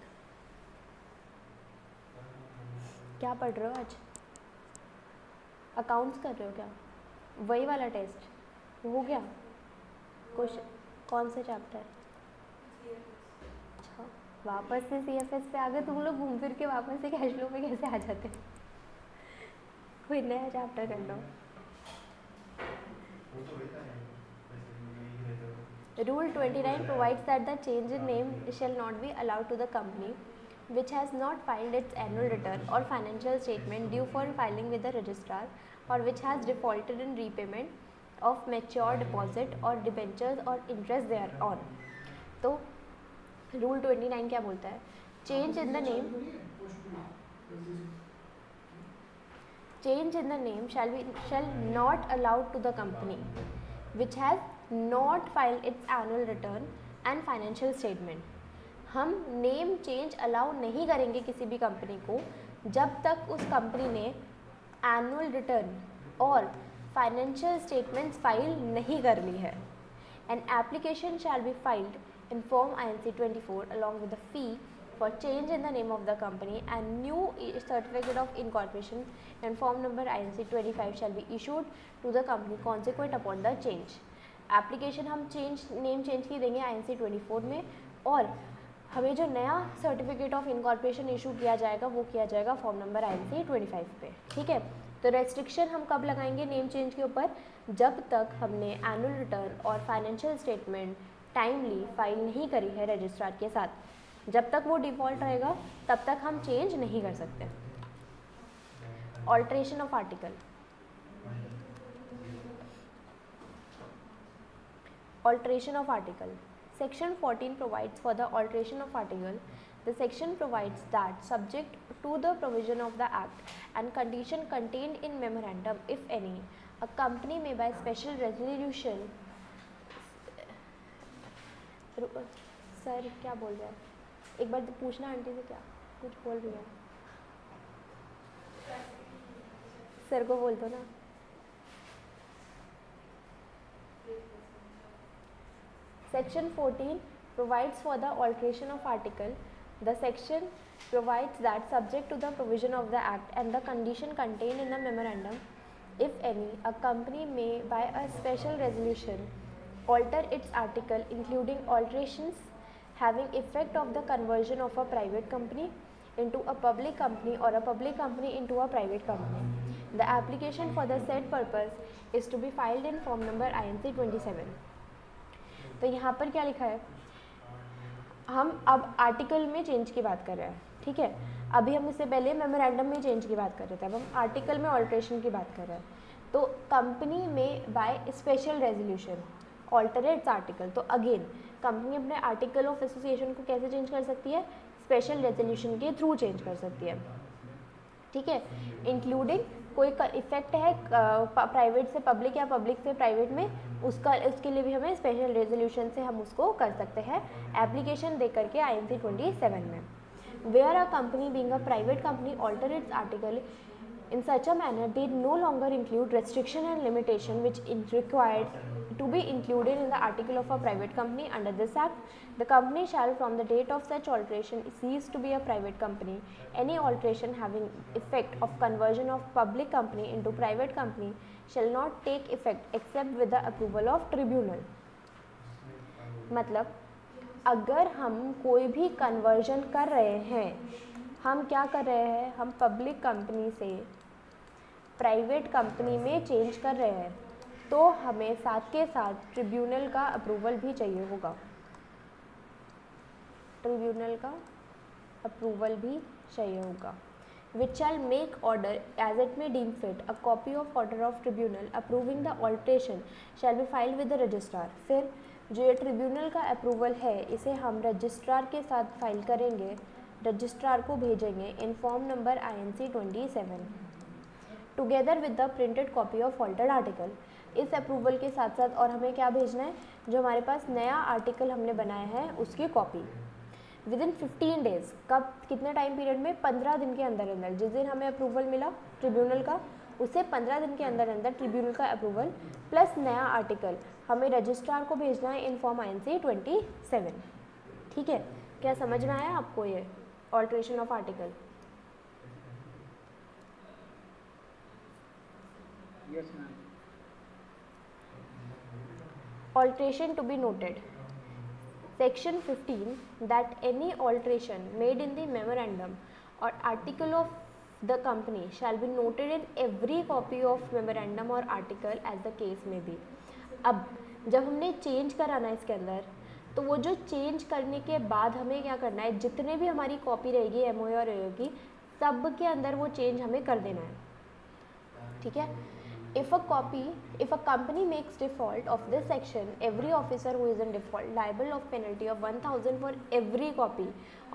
क्या पढ़ रहे हो आज? अकाउंट्स कर रहे हो क्या? वही वाला टेस्ट हो गया? क्वेश्चन कौन से चैप्टर? अच्छा, वापस से CFS पे आ गए तुम लोग। घूम फिर के वापस से कैश फ्लो पे कैसे आ जाते हैं? कोई नया चैप्टर कर लो। Rule 29 provides that the change in name shall not be allowed to the company which has not filed its annual return or financial statement due for filing with the registrar, or which has defaulted in repayment of mature deposit or debentures or interest thereon। तो rule 29 क्या बोलता है? Change in the name shall not allowed to the company which has not filed its annual return and financial statement। हम name change allow नहीं करेंगे किसी भी company को जब तक उस कंपनी ने एनुअल रिटर्न और फाइनेंशियल स्टेटमेंट्स फाइल नहीं कर ली है। An application shall be filed in Form INC 24 along with the fee for change in the name of the company and new certificate of incorporation and form number INC 25 shall be issued to the company consequent upon the change। Application हम name change की देंगे INC 24 में, और हमें जो नया certificate of incorporation issue किया जाएगा वो किया जाएगा फॉर्म नंबर INC 25 पे, ठीक है। तो रेस्ट्रिक्शन हम कब लगाएंगे नेम चेंज के ऊपर? जब तक हमने एनुअल रिटर्न और फाइनेंशियल स्टेटमेंट टाइमली फाइल नहीं करी है रजिस्ट्रार के साथ। जब तक वो डिफ़ॉल्ट रहेगा तब तक हम चेंज नहीं कर सकते। Alteration of article, Alteration of article. Section 14 provides for the alteration of article. The section provides that subject to the provision of the act and condition contained in memorandum, if any, a company may by special resolution। Sir क्या बोल रहे हैं? एक बार तो पूछना aunty से, क्या कुछ बोल रही है? सर को बोल दो ना। Section 14 provides for the alteration of article. The section provides that subject to the provision of the act and the condition contained in the memorandum, if any, a company may by a special resolution alter its article including alterations having effect of the conversion of a private company into a public company or a public company into a private company. The application for the said purpose is to be filed in form number INC 27. तो यहाँ पर क्या लिखा है, हम अब article में change की बात कर रहे हैं, ठीक है. अभी हम इससे पहले मेमोरेंडम में चेंज की बात कर रहे थे, अब हम आर्टिकल में ऑल्ट्रेशन की बात कर रहे हैं. तो कंपनी में बाय स्पेशल रेजोल्यूशन ऑल्टरेट्स आर्टिकल. तो अगेन कंपनी अपने आर्टिकल ऑफ एसोसिएशन को कैसे चेंज कर सकती है, स्पेशल रेजोल्यूशन के थ्रू चेंज कर सकती है, ठीक है. इंक्लूडिंग कोई इफेक्ट है प्राइवेट से पब्लिक या पब्लिक से प्राइवेट में, उसके लिए भी हमें स्पेशल रेजोल्यूशन से हम उसको कर सकते हैं एप्लीकेशन दे करके INC 27 में. Where a company being a private company alter its article in such a manner they no longer include restriction and limitation which is required to be included in the article of a private company. Under this act, the company shall from the date of such alteration cease to be a private company. Any alteration having effect of conversion of public company into private company shall not take effect except with the approval of tribunal. मतलब अगर हम कोई भी conversion कर रहे हैं, हम क्या कर रहे हैं, हम पब्लिक कंपनी से प्राइवेट कंपनी में चेंज कर रहे हैं, तो हमें साथ के साथ ट्रिब्यूनल का अप्रूवल भी चाहिए होगा. ट्रिब्यूनल का अप्रूवल भी चाहिए होगा. Which shall make order as it may deem fit. A copy of order of tribunal approving the alteration shall be filed with the registrar. फिर जो ये ट्रिब्यूनल का अप्रूवल है, इसे हम रजिस्ट्रार के साथ फाइल करेंगे, रजिस्ट्रार को भेजेंगे in form number INC 27 together with the printed copy of altered article. इस अप्रूवल के साथ साथ और हमें क्या भेजना है, जो हमारे पास नया आर्टिकल हमने बनाया है उसकी कॉपी विद इन 15 डेज. कब, कितने टाइम पीरियड में, 15 दिन के अंदर अंदर. जिस दिन हमें अप्रूवल मिला ट्रिब्यूनल का, उससे 15 दिन के अंदर अंदर ट्रिब्यूनल का अप्रूवल प्लस नया आर्टिकल हमें रजिस्ट्रार को भेजना है इन फॉर्म INC 27. ठीक है, क्या समझ में आया आपको ये alteration of article? Yes, ma'am. Alteration to be noted. Section 15 that any alteration made in the memorandum or article of the company shall be noted in every copy of memorandum or article as the case may be. अब जब हमने change कराना है इसके अंदर, तो वो जो चेंज करने के बाद हमें क्या करना है, जितने भी हमारी कॉपी रहेगी MOA और AOA की, सब के अंदर वो चेंज हमें कर देना है. ठीक है. If a company makes default of this section, every officer who is in default liable of penalty of 1,000 for every copy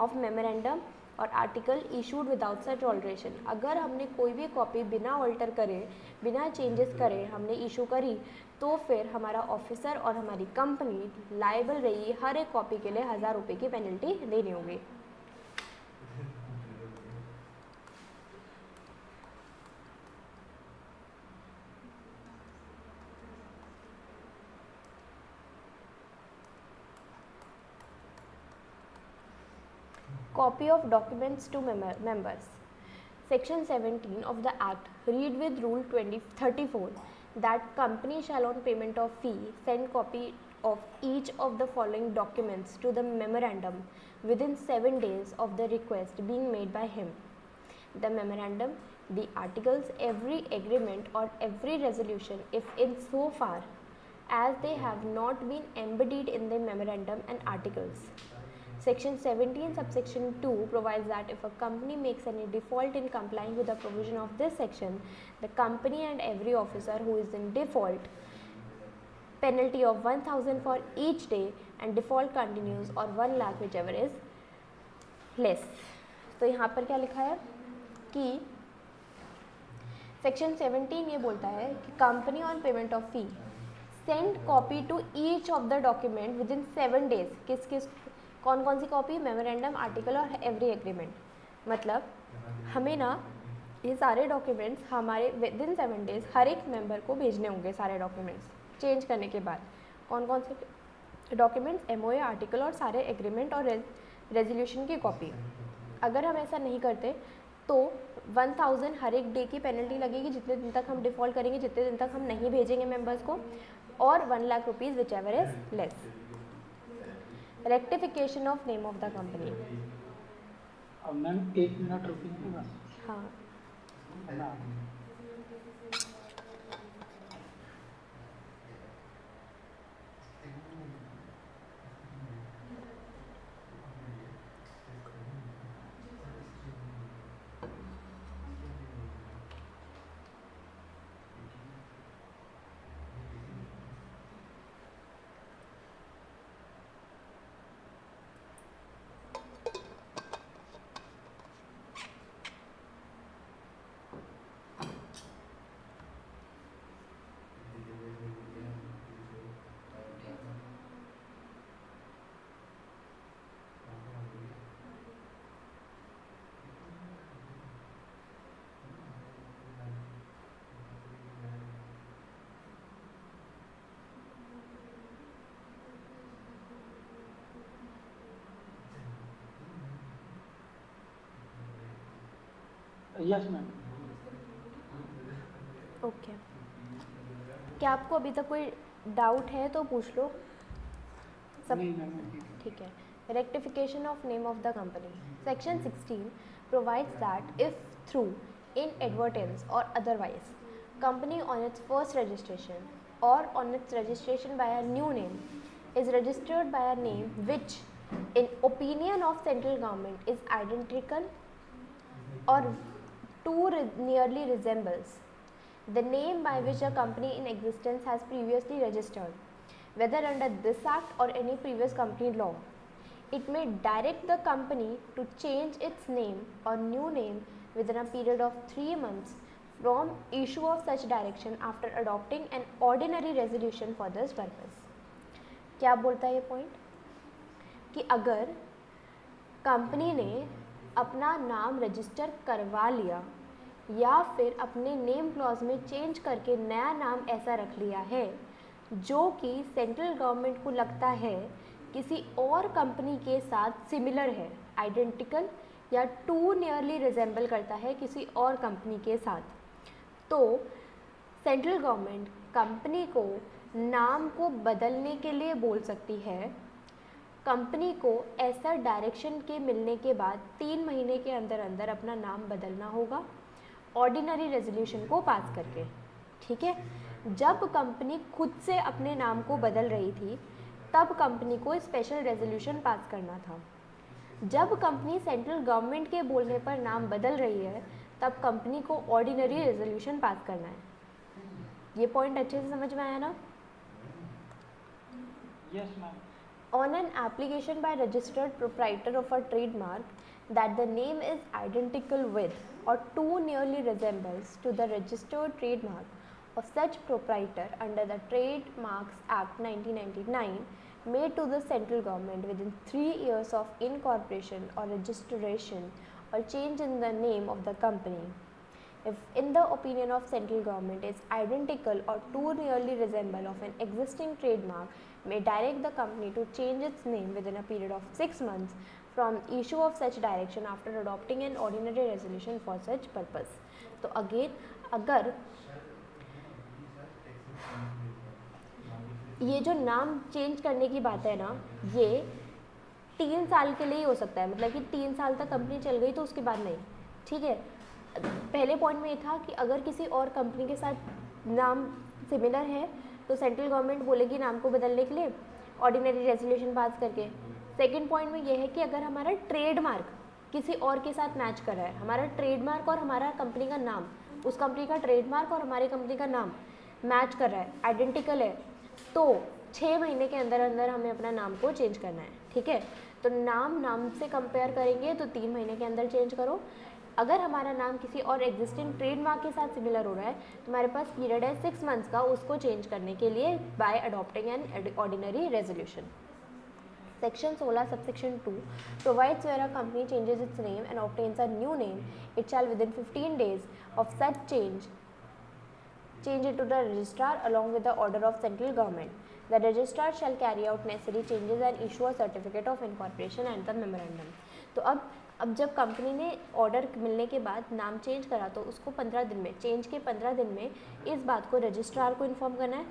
of memorandum और आर्टिकल इशूड विदाउट सच ऑल्ट्रेशन. अगर हमने कोई भी कॉपी बिना ऑल्टर करे, बिना चेंजेस करे हमने इशू करी, तो फिर हमारा ऑफिसर और हमारी कंपनी लाइबल रही, हर एक कॉपी के लिए 1,000 रुपये की पेनल्टी देनी होगी. Copy of documents to members. Section 17 of the Act read with Rule 34 that company shall on payment of fee send copy of each of the following documents to the memorandum within 7 days of the request being made by him. The memorandum, the articles, every agreement or every resolution if in so far as they have not been embodied in the memorandum and articles. Section 17 subsection 2 provides that if a company makes any default in complying with the provision of this section, the company and every officer who is in default penalty of 1,000 for each day and default continues or 1 lakh whichever is less. तो यहाँ पर क्या लिखा है कि section 17 ये बोलता है कि company on payment of fee send copy to each of the document with in 7 days. किस किस, कौन कौन सी कॉपी, मेमोरेंडम, आर्टिकल और एवरी एग्रीमेंट. मतलब हमें ना ये सारे डॉक्यूमेंट्स हमारे विद इन 7 डेज हर एक मेंबर को भेजने होंगे. सारे डॉक्यूमेंट्स चेंज करने के बाद कौन कौन से डॉक्यूमेंट्स, MOA, आर्टिकल और सारे एग्रीमेंट और रेजोल्यूशन की कॉपी. अगर हम ऐसा नहीं करते तो 1,000 हर एक डे की पेनल्टी लगेगी, जितने दिन तक हम डिफ़ॉल्ट करेंगे, जितने दिन तक हम नहीं भेजेंगे मेंबर्स को, और 1 lakh rupees which ever is less. Rectification of name of the company. अब मैम 1 मिनट रुकेंगे बस। हाँ ना यस मैम। ओके, क्या आपको अभी तक कोई डाउट है तो पूछ लो। सब नहीं मैम ठीक है। ठीक है। Rectification of name of the company. Section 16 provides that if through inadvertence or otherwise, company on its first registration or on its registration by a new name is registered by a name which, in opinion of central government, is identical or too nearly resembles the name by which a company in existence has previously registered, whether under this act or any previous company law. It may direct the company to change its name or new name within a period of 3 months from issue of such direction after adopting an ordinary resolution for this purpose. क्या बोलता है ये point कि अगर company ने अपना नाम register करवा लिया या फिर अपने नेम क्लॉज में चेंज करके नया नाम ऐसा रख लिया है जो कि सेंट्रल गवर्नमेंट को लगता है किसी और कंपनी के साथ सिमिलर है, आइडेंटिकल या टू नियरली रिजेंबल करता है किसी और कंपनी के साथ, तो सेंट्रल गवर्नमेंट कंपनी को नाम को बदलने के लिए बोल सकती है। कंपनी को ऐसा डायरेक्शन के मिलने के बाद 3 महीने के अंदर अंदर अपना नाम बदलना होगा ऑर्डिनरी रेजोल्यूशन को पास करके। ठीक है, जब कंपनी खुद से अपने नाम को बदल रही थी तब कंपनी को स्पेशल रेजोल्यूशन पास करना था। जब कंपनी सेंट्रल गवर्नमेंट के बोलने पर नाम बदल रही है तब कंपनी को ऑर्डिनरी रेजोल्यूशन पास करना है। ये पॉइंट अच्छे से समझ में आया ना? Yes ma'am. On an application by registered proprietor of a trademark that the name is identical with or too nearly resembles to the registered trademark of such proprietor under the Trademarks Act 1999 made to the central government within 3 years of incorporation or registration or change in the name of the company, if in the opinion of central government is identical or too nearly resemble of an existing trademark, may direct the company to change its name within a period of 6 months from issue of such direction after adopting an ordinary resolution for such purpose. तो again अगर ये जो नाम change करने की बात है ना, ये 3 साल के लिए ही हो सकता है, मतलब कि 3 साल तक कंपनी चल गई तो उसके बाद नहीं। ठीक है, पहले पॉइंट में ये था कि अगर किसी और कंपनी के साथ नाम सिमिलर है तो सेंट्रल गवर्नमेंट बोलेगी नाम को बदलने के लिए ऑर्डिनरी रेजोल्यूशन पास करके। सेकंड पॉइंट में ये है कि अगर हमारा ट्रेडमार्क किसी और के साथ मैच कर रहा है, हमारा ट्रेडमार्क और हमारा कंपनी का नाम, उस कंपनी का ट्रेडमार्क और हमारी कंपनी का नाम मैच कर रहा है, आइडेंटिकल है, तो 6 महीने के अंदर अंदर हमें अपना नाम को चेंज करना है। ठीक है, तो नाम से कंपेयर करेंगे तो 3 महीने के अंदर चेंज करो। अगर हमारा नाम किसी और एग्जिस्टिंग ट्रेडमार्क के साथ सिमिलर हो रहा है तो हमारे पास पीरियड है 6 मंथ्स का उसको चेंज करने के लिए bye adopting an ordinary resolution. Section 16 subsection 2 provides where a company changes its name and obtains a new name, it shall within 15 days of such change it to the registrar along with the order of central government. The registrar shall carry out necessary changes and issue a certificate of incorporation and the memorandum. तो अब जब company ने order मिलने के बाद नाम change करा तो उसको 15 दिन में, चेंज के 15 दिन में इस बात को रजिस्ट्रार को इन्फॉर्म करना है,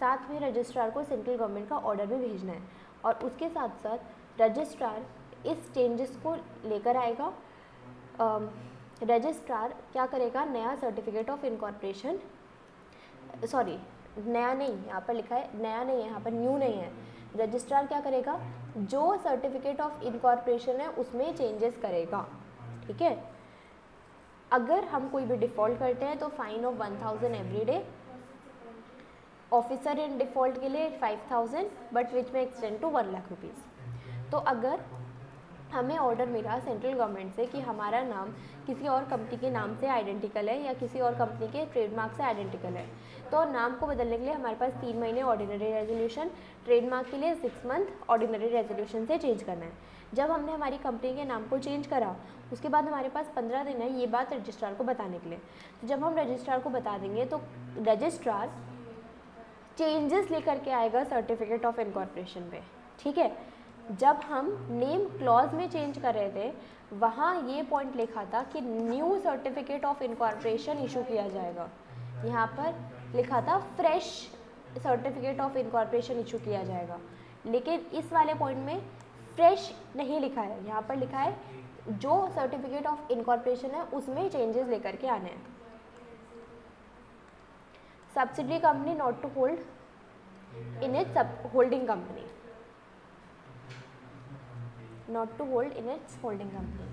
साथ में रजिस्ट्रार को सेंट्रल गवर्नमेंट का ऑर्डर भी भेजना है और उसके साथ साथ रजिस्ट्रार इस चेंजेस को लेकर आएगा रजिस्ट्रार क्या करेगा, नया सर्टिफिकेट ऑफ इनकॉर्पोरेशन, सॉरी नया नहीं, यहाँ पर लिखा है नया नहीं है, यहाँ पर न्यू नहीं है। रजिस्ट्रार क्या करेगा, जो सर्टिफिकेट ऑफ इनकॉर्पोरेशन है उसमें चेंजेस करेगा, ठीक है। अगर हम कोई भी डिफ़ॉल्ट करते हैं तो fine of 1000 every day, officer in default के लिए 5000, बट विच में एक्सटेंड टू 1 लाख रुपीज़। तो अगर हमें ऑर्डर मिला सेंट्रल गवर्नमेंट से कि हमारा नाम किसी और कंपनी के नाम से आइडेंटिकल है या किसी और कंपनी के ट्रेडमार्क से आइडेंटिकल है, तो नाम को बदलने के लिए हमारे पास 3 महीने ऑर्डिनरी रेजोल्यूशन, ट्रेडमार्क के लिए 6 मंथ ऑर्डिनरी रेजोल्यूशन से चेंज करना है। जब हमने हमारी कंपनी के नाम को चेंज करा उसके बाद हमारे पास 15 दिन है ये बात रजिस्ट्रार को बताने के लिए। तो जब हम रजिस्ट्रार को बता देंगे तो रजिस्ट्रार चेंजेस लेकर के आएगा सर्टिफिकेट ऑफ इनकॉर्पोरेशन पे, ठीक है। जब हम नेम क्लॉज में चेंज कर रहे थे वहाँ ये पॉइंट लिखा था कि new certificate of incorporation issue किया जाएगा, यहाँ पर लिखा था fresh certificate of incorporation issue किया जाएगा, लेकिन इस वाले पॉइंट में फ्रेश नहीं लिखा है, यहाँ पर लिखा है जो सर्टिफिकेट ऑफ इनकॉर्पोरेशन है उसमें चेंजेस लेकर के आने हैं। Subsidiary company not to hold in its holding company, not to hold in its holding company.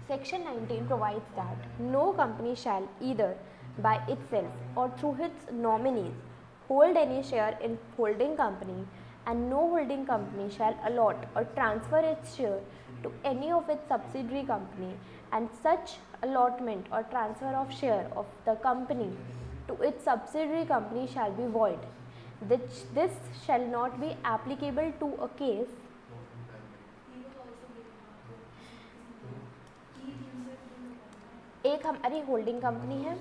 Section 19 provides that no company shall either by itself or through its nominees hold any share in holding company, and no holding company shall allot or transfer its share to any of its subsidiary company, and such allotment or transfer of share of the company to its subsidiary company shall be void. This shall not be applicable to a case एक हमारी holding company है,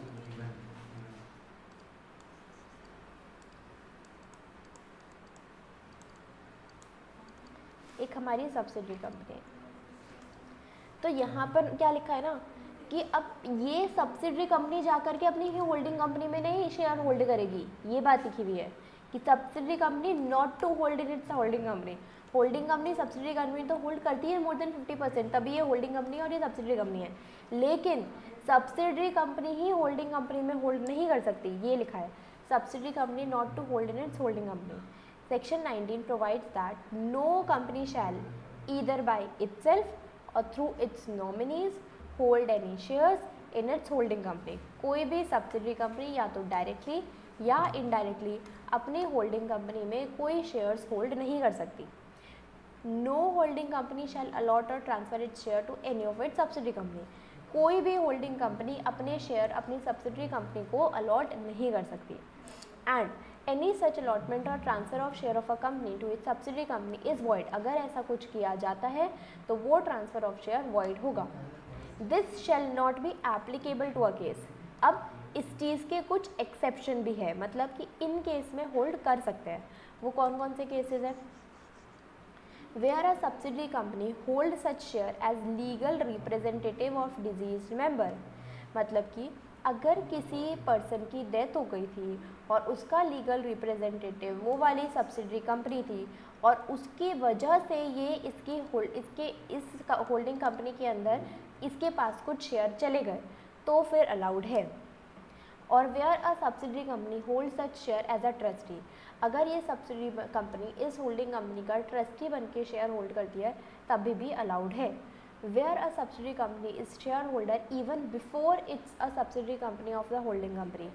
एक हमारी subsidiary company है। तो यहाँ पर क्या लिखा है ना कि अब ये सब्सिडरी कंपनी जाकर के अपनी ही होल्डिंग कंपनी में नहीं शेयर होल्ड करेगी, ये बात लिखी हुई है कि subsidiary company not to hold in its holding company. Holding company subsidiary company तो होल्ड करती है मोर देन 50%, तभी ये होल्डिंग कंपनी और ये सब्सिडरी कंपनी है, लेकिन सब्सिडरी कंपनी ही होल्डिंग कंपनी में होल्ड नहीं कर सकती, ये लिखा है subsidiary company not to hold in its holding company. Section 19 provides that no company shall either by itself or through its nominees hold any shares in its holding company. कोई भी subsidiary company या तो directly या indirectly अपनी holding company में कोई shares hold नहीं कर सकती। No holding company shall allot or transfer its share to any of its subsidiary company. कोई भी होल्डिंग कंपनी अपने शेयर अपनी सब्सिडरी कंपनी को अलॉट नहीं कर सकती। And any such allotment or transfer of share of a company to its subsidiary company is void. अगर ऐसा कुछ किया जाता है तो वो ट्रांसफर ऑफ शेयर वॉइड होगा। This shall not be applicable to a case. अब इस चीज़ के कुछ एक्सेप्शन भी है, मतलब कि इन केस में होल्ड कर सकते हैं। वो कौन कौन से केसेस हैं? where a subsidiary company hold such share as legal representative of deceased member। मतलब कि अगर किसी पर्सन की डेथ हो गई थी और उसका लीगल रिप्रेजेंटेटिव वो वाली सब्सिडरी कंपनी थी और उसकी वजह से ये इस होल्डिंग कंपनी के अंदर इसके पास कुछ शेयर चले गए तो फिर अलाउड है। और where a subsidiary company hold such share as a trustee. अगर ये सब्सिडरी कंपनी इस होल्डिंग कंपनी का ट्रस्टी बन के शेयर होल्ड करती है तभी भी अलाउड है। Where a subsidiary company is share holder even before its a subsidiary company of the holding company.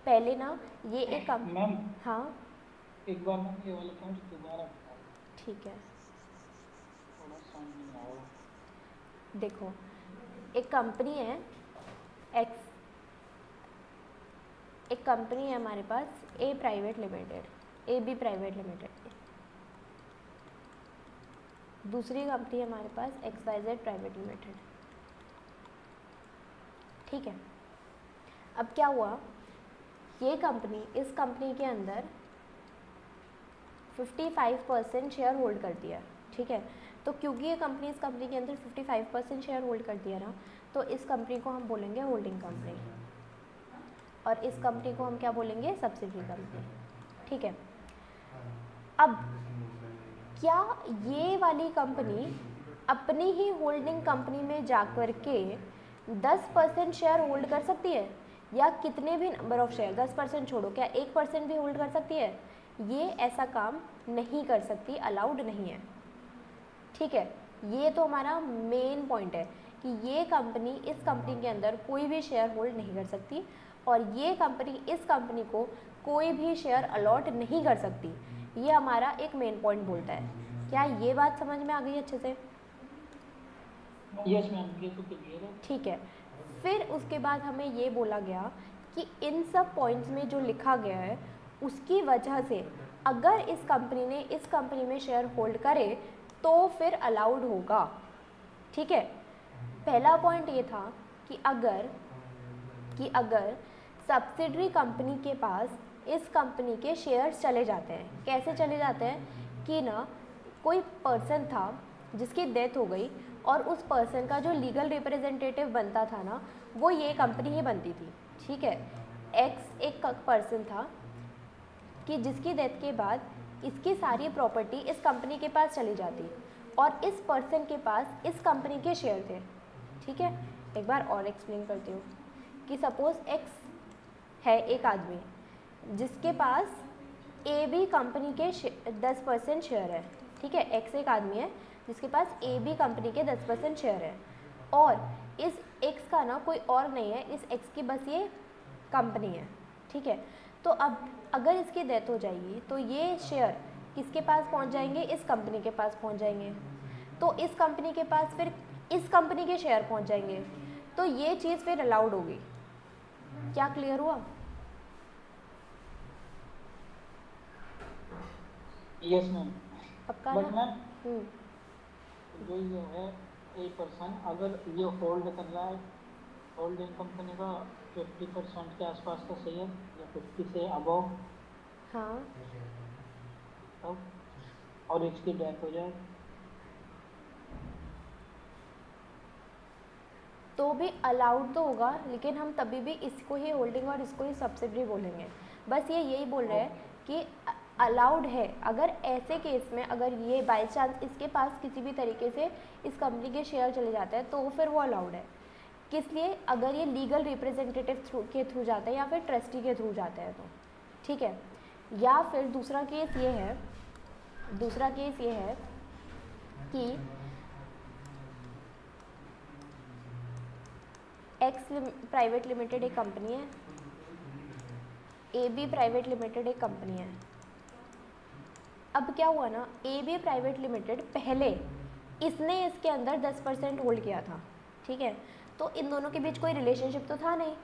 पहले ना ये एक मैम, हाँ एक बार मैम ये वाला पॉइंट दोबारा बताओ। ठीक है, थोड़ा समझ नहीं आया। देखो एक कंपनी है एक्स, एक कंपनी है हमारे पास A private limited, A B private limited. दूसरी कंपनी है हमारे पास XYZ प्राइवेट लिमिटेड, ठीक है। अब क्या हुआ, ये कंपनी इस कंपनी के अंदर 55% शेयर होल्ड करती है, ठीक है। तो क्योंकि ये कंपनी इस कंपनी के अंदर 55% शेयर होल्ड करती है ना, तो इस कंपनी को हम बोलेंगे होल्डिंग कंपनी और इस कंपनी को हम क्या बोलेंगे? सब्सिडरी कंपनी, ठीक है। अब क्या ये वाली कंपनी अपनी ही होल्डिंग कंपनी में जाकर के 10% शेयर होल्ड कर सकती है, या कितने भी नंबर ऑफ शेयर, 10% छोड़ो, क्या 1% भी होल्ड कर सकती है? ये ऐसा काम नहीं कर सकती, अलाउड नहीं है। ठीक है, ये तो हमारा मेन पॉइंट है कि ये कंपनी इस कंपनी के अंदर कोई भी शेयर होल्ड नहीं कर सकती, और ये कंपनी इस कंपनी को कोई भी शेयर अलॉट नहीं कर सकती। ये हमारा एक मेन पॉइंट बोलता है। क्या ये बात समझ में आ गई अच्छे से? यस मैम, ये तो क्लियर है। ठीक है, फिर उसके बाद हमें ये बोला गया कि इन सब पॉइंट्स में जो लिखा गया है उसकी वजह से अगर इस कंपनी ने इस कंपनी में शेयर होल्ड करे तो फिर अलाउड होगा। ठीक है, पहला पॉइंट ये था कि अगर सब्सिडरी कंपनी के पास इस कंपनी के शेयर्स चले जाते हैं, कैसे चले जाते हैं कि ना कोई पर्सन था जिसकी डेथ हो गई और उस पर्सन का जो लीगल रिप्रेजेंटेटिव बनता था ना, वो ये कंपनी ही बनती थी। ठीक है, एक्स एक पर्सन था कि जिसकी डेथ के बाद इसकी सारी प्रॉपर्टी इस कंपनी के पास चली जाती और इस पर्सन के पास इस कंपनी के शेयर थे। ठीक है, एक बार और एक्सप्लेन करती हूँ कि सपोज एक्स है एक आदमी जिसके पास ए बी कंपनी के 10% शेयर है। ठीक है, एक्स एक आदमी है जिसके पास ए बी कंपनी के 10% शेयर है, और इस एक्स का ना कोई और नहीं है, इस एक्स की बस ये कंपनी है। ठीक है, तो अब अगर इसकी डेथ हो जाएगी तो ये शेयर किसके पास पहुंच जाएंगे? इस कंपनी के पास पहुंच जाएंगे, तो इस कंपनी के पास फिर इस कंपनी के शेयर पहुंच जाएंगे, तो ये चीज़ फिर अलाउड होगी। क्या क्लियर हुआ? Yes ma'am. पक्का बट ना? मैम जो ये है ए पर्सन अगर ये होल्ड कर रहा है, होल्डिंग कंपनी का 50% के आसपास का शेयर या 50 से अबव, हाँ, तब और इसकी डेथ हो जाए तो भी अलाउड तो होगा, लेकिन हम तभी भी इसको ही होल्डिंग और इसको ही सब्सिडरी बोलेंगे। बस ये यही बोल रहे हैं कि अलाउड है। अगर ऐसे केस में अगर ये बाय चांस इसके पास किसी भी तरीके से इस कंपनी के शेयर चले जाते हैं तो फिर वो अलाउड है। किस लिए? अगर ये लीगल रिप्रेजेंटेटिव के थ्रू जाता है या फिर ट्रस्टी के थ्रू जाता है तो। ठीक है, या फिर दूसरा केस ये है कि एक्स प्राइवेट लिमिटेड एक कंपनी है, ए बी प्राइवेट लिमिटेड एक कंपनी है। अब क्या हुआ ना, ए बी प्राइवेट लिमिटेड पहले इसने इसके अंदर 10% होल्ड किया था। ठीक है, तो इन दोनों के बीच कोई रिलेशनशिप तो था नहीं,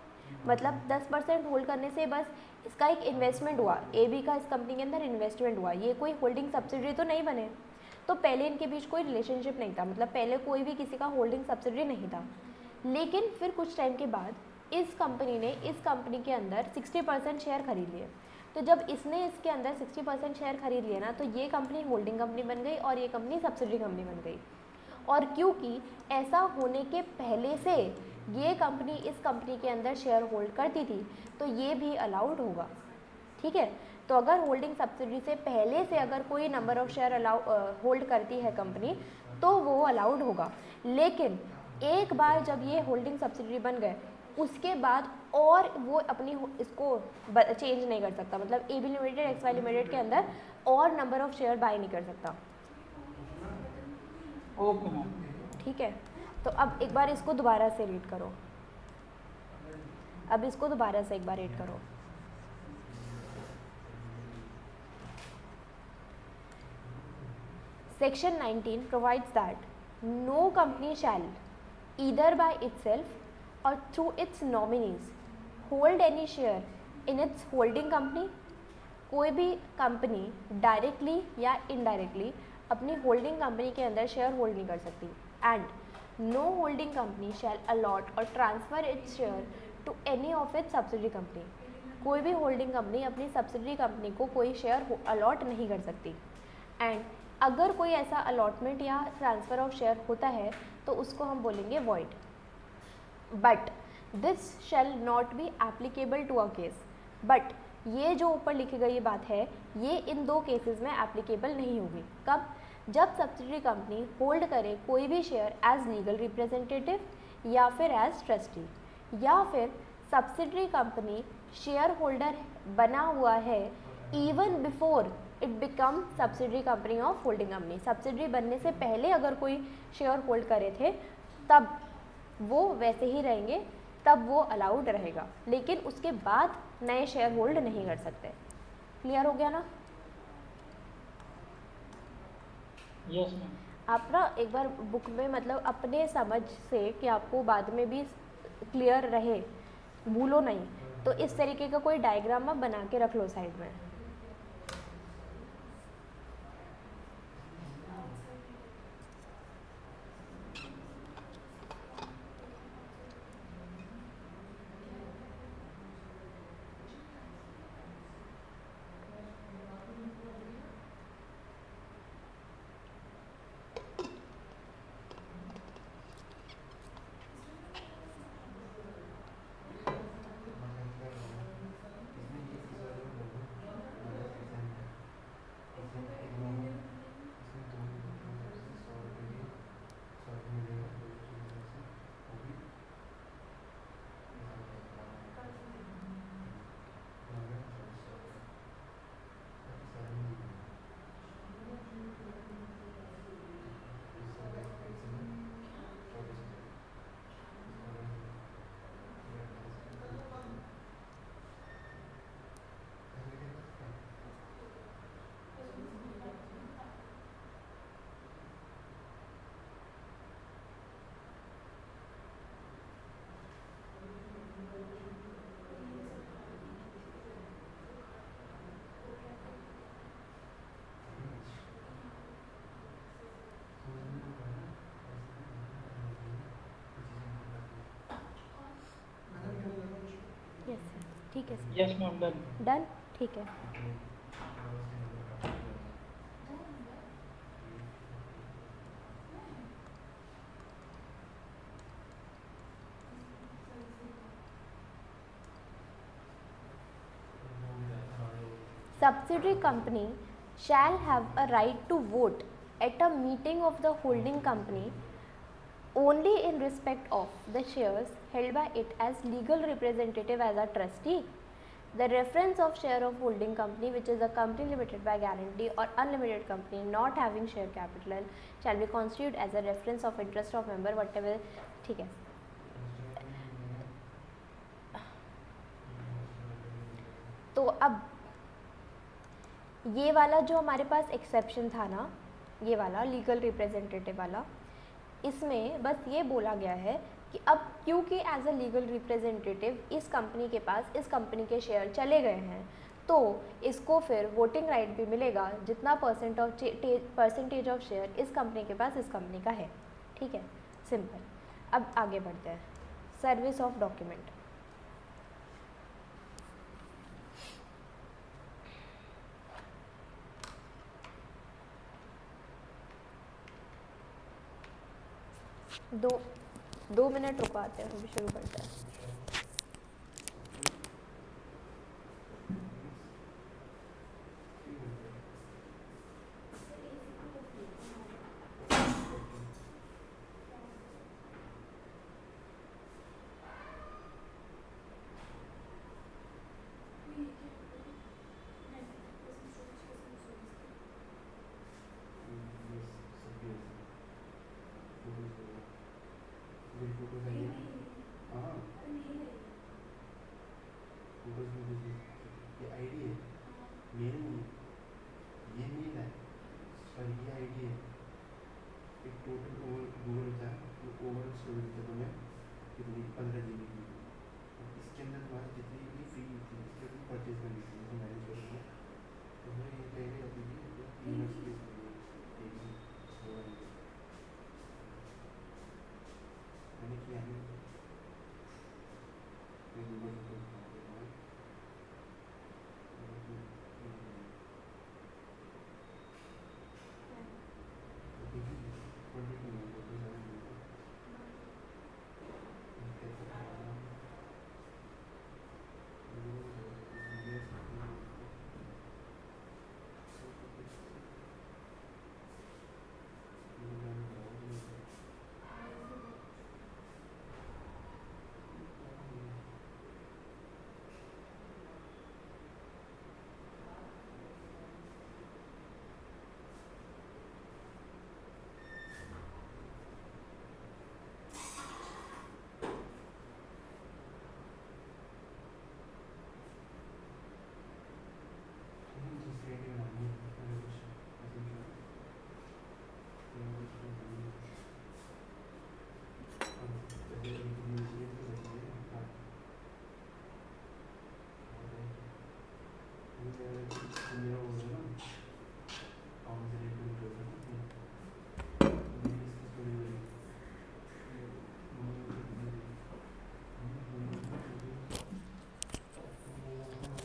मतलब 10% होल्ड करने से बस इसका एक इन्वेस्टमेंट हुआ, ए बी का इस कंपनी के अंदर इन्वेस्टमेंट हुआ, ये कोई होल्डिंग सब्सिडरी तो नहीं बने। तो पहले इनके बीच कोई रिलेशनशिप नहीं था, मतलब पहले कोई भी किसी का होल्डिंग सब्सिडरी नहीं था। लेकिन फिर कुछ टाइम के बाद इस कंपनी ने इस कंपनी के अंदर 60% शेयर खरीद लिए। तो जब इसने इसके अंदर 60% शेयर खरीद लिए ना, तो ये कंपनी होल्डिंग कंपनी बन गई और ये कंपनी सब्सिडरी कंपनी बन गई। और क्योंकि ऐसा होने के पहले से ये कंपनी इस कंपनी के अंदर शेयर होल्ड करती थी, तो ये भी अलाउड होगा। ठीक है, तो अगर होल्डिंग सब्सिडरी से पहले से अगर कोई नंबर ऑफ शेयर होल्ड करती है कंपनी तो वो अलाउड होगा। लेकिन एक बार जब ये होल्डिंग सब्सिडरी बन गए उसके बाद और वो अपनी इसको चेंज नहीं कर सकता, मतलब A B limited X Y limited के अंदर और नंबर ऑफ शेयर बाय नहीं कर सकता। Okay ma'am. ठीक है, तो अब एक बार इसको दोबारा से रीड करो, अब इसको दोबारा से एक बार रीड करो। Section 19 provides that no company shall, either by itself or through its nominees, hold any share in its holding company। कोई भी कंपनी डायरेक्टली या इनडायरेक्टली अपनी होल्डिंग कंपनी के अंदर शेयर होल्ड नहीं कर सकती। And no holding company shall allot or transfer its share to any of its subsidiary company. कोई भी होल्डिंग कंपनी अपनी सब्सिडरी कंपनी को कोई शेयर अलॉट नहीं कर सकती। एंड अगर कोई ऐसा अलॉटमेंट या ट्रांसफ़र ऑफ शेयर होता है तो उसको हम बोलेंगे void. But this shall not be applicable to a case. But ये जो ऊपर लिखी गई बात है ये इन दो केसेस में एप्लीकेबल नहीं होगी। कब? जब सब्सिडरी कंपनी होल्ड करे कोई भी शेयर एज लीगल रिप्रेजेंटेटिव या फिर एज ट्रस्टी, या फिर सब्सिडरी कंपनी शेयर होल्डर बना हुआ है even before it become subsidiary company of holding company. Subsidiary बनने से पहले अगर कोई शेयर होल्ड करे थे तब वो वैसे ही रहेंगे, तब वो अलाउड रहेगा, लेकिन उसके बाद नए शेयर होल्ड नहीं कर सकते। क्लियर हो गया ना? Yes ma'am. आप ना एक बार बुक में मतलब अपने समझ से कि आपको बाद में भी क्लियर रहे, भूलो नहीं, तो इस तरीके का कोई डायग्राम आप बना के रख लो साइड में। यस सर, ठीक है sir. Yes ma'am, done. Done, ठीक है। Subsidiary company shall have a right to vote at a meeting of the holding company only in respect of the shares held by it as legal representative as a trustee. The reference of share of holding company, which is a company limited by guarantee or unlimited company not having share capital, shall be constituted as a reference of interest of member whatever. ठीक है। तो अब ये वाला जो हमारे पास exception था ना, ये वाला लीगल रिप्रेजेंटेटिव वाला, इसमें बस ये बोला गया है कि अब क्योंकि एज अ लीगल रिप्रेजेंटेटिव इस कंपनी के पास इस कंपनी के शेयर चले गए हैं, तो इसको फिर वोटिंग राइट भी मिलेगा जितना परसेंटेज ऑफ शेयर इस कंपनी के पास इस कंपनी का है। ठीक है, सिंपल। अब आगे बढ़ते हैं। Service of document. दो मिनट रुकवाते हैं, अभी शुरू करते हैं।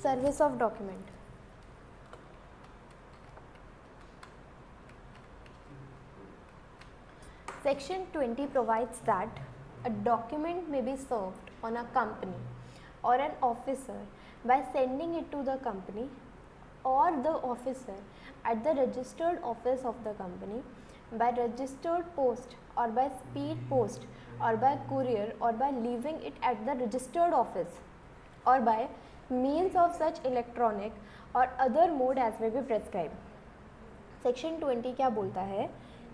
service of document. Section 20 provides that a document may be served on a company or an officer by sending it to the company or the officer at the registered office of the company by registered post or by speed post or by courier or by leaving it at the registered office or by means of such electronic or other mode as may be prescribed. Section 20 क्या बोलता है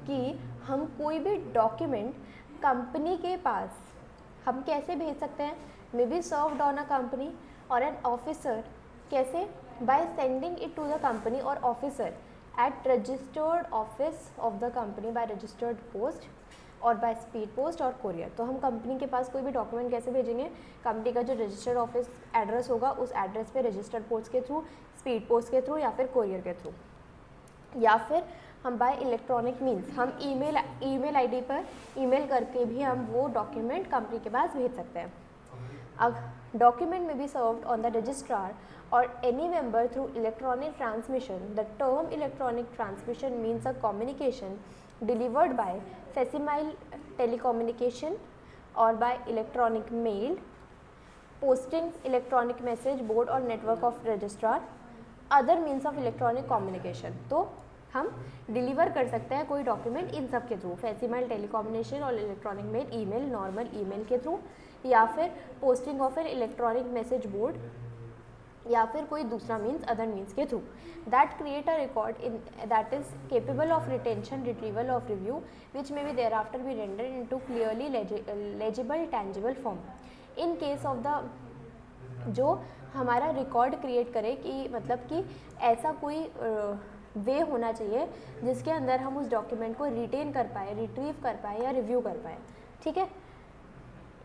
कि हम कोई भी document company के पास हम कैसे भेज सकते हैं, may be served on a company or an officer कैसे, by sending it to the company or officer at registered office of the company by registered post or by speed post or courier. तो हम company के पास कोई भी document कैसे भेजेंगे, company का जो रजिस्टर्ड ऑफिस एड्रेस होगा उस एड्रेस पे रजिस्टर्ड पोस्ट के थ्रू, स्पीड पोस्ट के थ्रू या फिर कोरियर के थ्रू, या फिर हम बाय इलेक्ट्रॉनिक मीन्स हम ईमेल आईडी पर ईमेल करके भी हम वो डॉक्यूमेंट कंपनी के पास भेज सकते हैं. अब डॉक्यूमेंट में B served on the registrar or any member through electronic transmission. The term electronic transmission means a communication delivered by facsimile telecommunication or by electronic mail, postings, electronic message board or network of registrar, other means of electronic communication. तो हम deliver कर सकते हैं कोई document इन सब के through, facsimile telecommunication और electronic mail, email, normal email के थ्रू, या फिर posting of an electronic message board, या फिर कोई दूसरा मीन्स अदर मीन्स के through. That create a record in that is capable of retention, retrieval of review which may be thereafter be rendered into clearly legible tangible form. In case of the जो हमारा record create करे कि मतलब कि ऐसा कोई वे होना चाहिए जिसके अंदर हम उस डॉक्यूमेंट को रिटेन कर पाए, रिट्रीव कर पाए या रिव्यू कर पाए. ठीक है.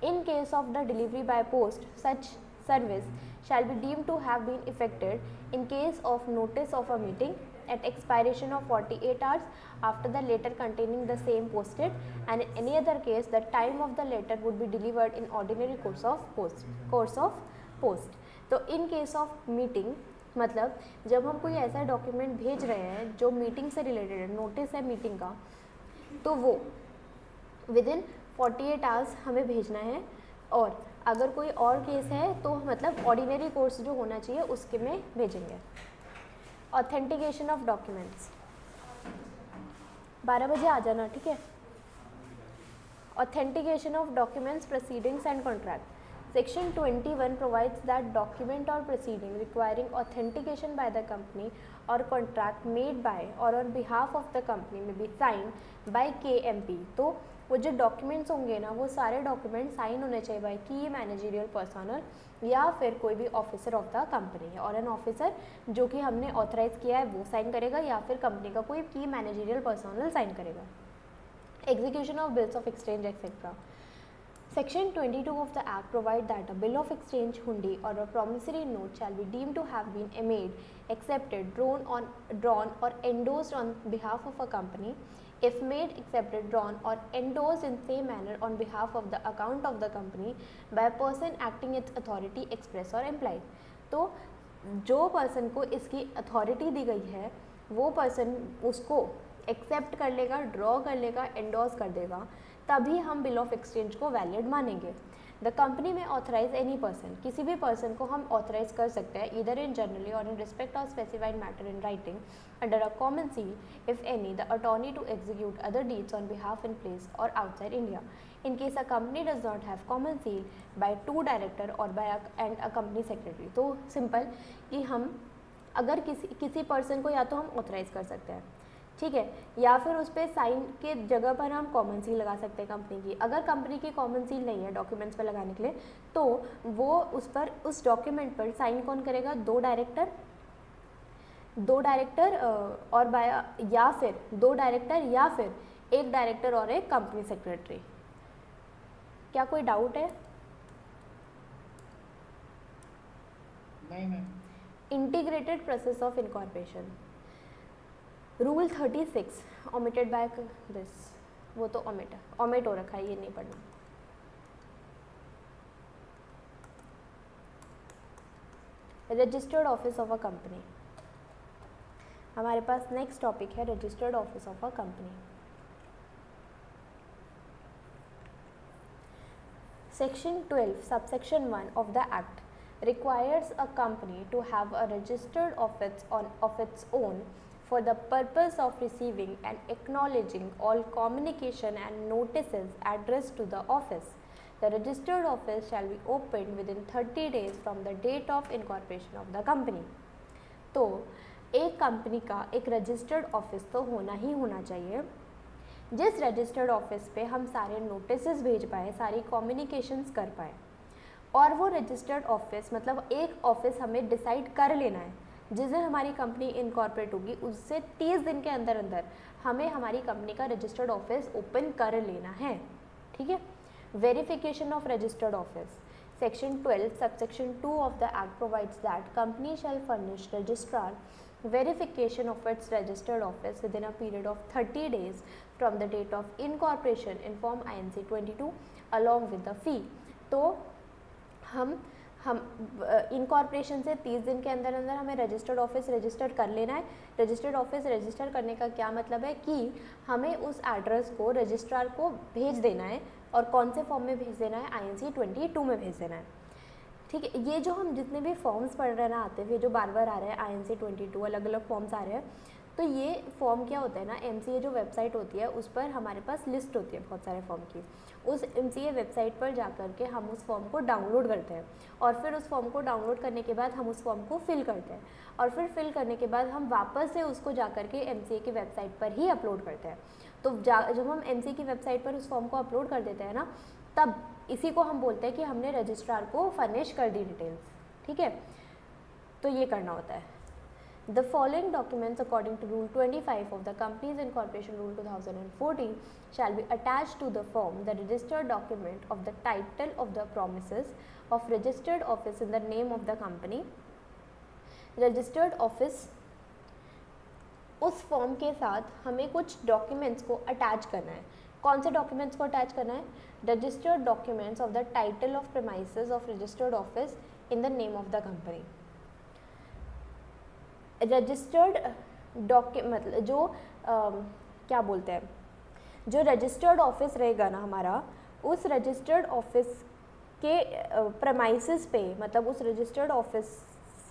इन case of the delivery by post such service shall be deemed to have been effected in case of notice of a meeting at expiration of 48 hours after the letter containing the same posted, and in any other case the time of the letter would be delivered in ordinary course of post. तो in case of meeting मतलब जब हम कोई ऐसा document भेज रहे हैं जो मीटिंग से रिलेटेड है, नोटिस है मीटिंग का, तो वो विद इन 48 आवर्स हमें भेजना है. और अगर कोई और केस है तो मतलब ऑर्डिनरी कोर्स जो होना चाहिए उसके में भेजेंगे. ऑथेंटिकेशन ऑफ डॉक्यूमेंट्स 12 बजे आ जाना, ठीक है. Authentication of documents, proceedings and contract. Section 21 provides that document or proceeding requiring authentication by the company or contract made by or on behalf of the company may be signed by KMP. तो वो जो documents होंगे ना वो सारे document sign होने चाहिए bye की मैनेजरियल पर्सनल या फिर कोई भी officer of the company, or an officer जो कि हमने ऑथराइज किया है वो साइन करेगा या फिर कंपनी का कोई की मैनेजरियल पर्सनल साइन करेगा. Execution of bills of exchange etcetera. Section 22 of the Act provides that a bill of exchange, hundi or a promissory note shall be deemed to have been made, accepted, drawn or endorsed on behalf of a company if made, accepted, drawn or endorsed in same manner on behalf of the account of the company by a person acting its authority express or implied. तो जो person को इसकी authority दी गई है वो person उसको accept कर लेगा, ड्रॉ कर लेगा, एंडोर्स कर देगा, तभी हम बिल ऑफ एक्सचेंज को वैलिड मानेंगे. द कंपनी में ऑथराइज एनी पर्सन, किसी भी पर्सन को हम ऑथराइज कर सकते हैं इधर in generally or in respect of specified matter in writing under a common seal if any the attorney to execute other deeds on behalf in place or outside India. In case a company does not have common seal by 2 director or by and a company secretary. तो simple कि हम अगर किसी person को या तो हम authorise कर सकते हैं, ठीक है, या फिर उस पर साइन के जगह पर हम कॉमन सील लगा सकते हैं कंपनी की. अगर कंपनी की कॉमन सील नहीं है डॉक्यूमेंट्स पर लगाने के लिए तो वो उस डॉक्यूमेंट पर साइन कौन करेगा, 2 डायरेक्टर और बाय या फिर 2 डायरेक्टर या फिर 1 डायरेक्टर और एक कंपनी सेक्रेटरी. क्या कोई डाउट है? नहीं ma'am. Integrated process of incorporation. Rule 36 omitted by this, वो तो omit हो रखा है, ये नहीं पढ़ना. Registered office of a company. हमारे पास नेक्स्ट टॉपिक है registered office of a company. Section 12 subsection 1 of the act requires a company to have a registered office of its own for the purpose of receiving and acknowledging all communication and notices addressed to the office. The registered office shall be opened within 30 days from the date of incorporation of the company. तो एक company का एक registered office तो होना ही होना चाहिए जिस registered office पे हम सारे नोटिसेस भेज पाए, सारी कम्युनिकेशंस कर पाए। और वो रजिस्टर्ड ऑफिस मतलब एक ऑफिस हमें डिसाइड कर लेना है जिस दिन हमारी कंपनी इनकॉर्पोरेट होगी उससे 30 दिन के अंदर अंदर हमें हमारी कंपनी का रजिस्टर्ड ऑफिस ओपन कर लेना है। ठीक है। Verification of registered office. Section 12 subsection 2 of the act provides that company shall furnish registrar verification of its registered office within a period of 30 days from the date of incorporation in form INC 22 along with the fee। तो हम incorporation से 30 दिन के अंदर अंदर हमें registered office register कर लेना है। रजिस्टर्ड ऑफिस रजिस्टर करने का क्या मतलब है कि हमें उस एड्रेस को रजिस्ट्रार को भेज देना है और कौन से फॉर्म में भेज देना है, INC 22 में भेज देना है। ठीक है। ये जो हम जितने भी फॉर्म्स पढ़ रहे हैं ना आते हुए जो बार बार आ रहे हैं INC 22 अलग अलग फॉर्म्स आ रहे हैं, तो ये फॉर्म क्या होता है ना, MCA जो वेबसाइट होती है उस पर हमारे पास लिस्ट होती है बहुत सारे फॉर्म की। उस MCA वेबसाइट पर जा कर के हम उस फॉर्म को डाउनलोड करते हैं और फिर उस फॉर्म को डाउनलोड करने के बाद हम उस फॉर्म को फिल करते हैं और फिर फिल करने के बाद हम वापस से उसको जा कर के MCA की वेबसाइट पर ही अपलोड करते हैं। तो जब हम MCA की वेबसाइट पर उस फॉर्म को अपलोड कर देते हैं ना, तब इसी को हम बोलते हैं कि हमने रजिस्ट्रार को फर्निश कर दी डिटेल्स। ठीक है। तो ये करना होता है। The following documents according to Rule 25 of the Companies Incorporation Rule 2014 shall be attached to the form, the registered document of the title of the premises of registered office in the name of the company. Registered office उस form के साथ हमें कुछ documents को attach करना है। कौन से डॉक्यूमेंट्स को अटैच करना है? Registered documents of the title of premises of registered office in the name of the company. Registered मतलब जो क्या बोलते हैं, जो रजिस्टर्ड ऑफिस रहेगा ना हमारा, उस रजिस्टर्ड ऑफिस के प्रेमाइसेस पे मतलब उस रजिस्टर्ड ऑफिस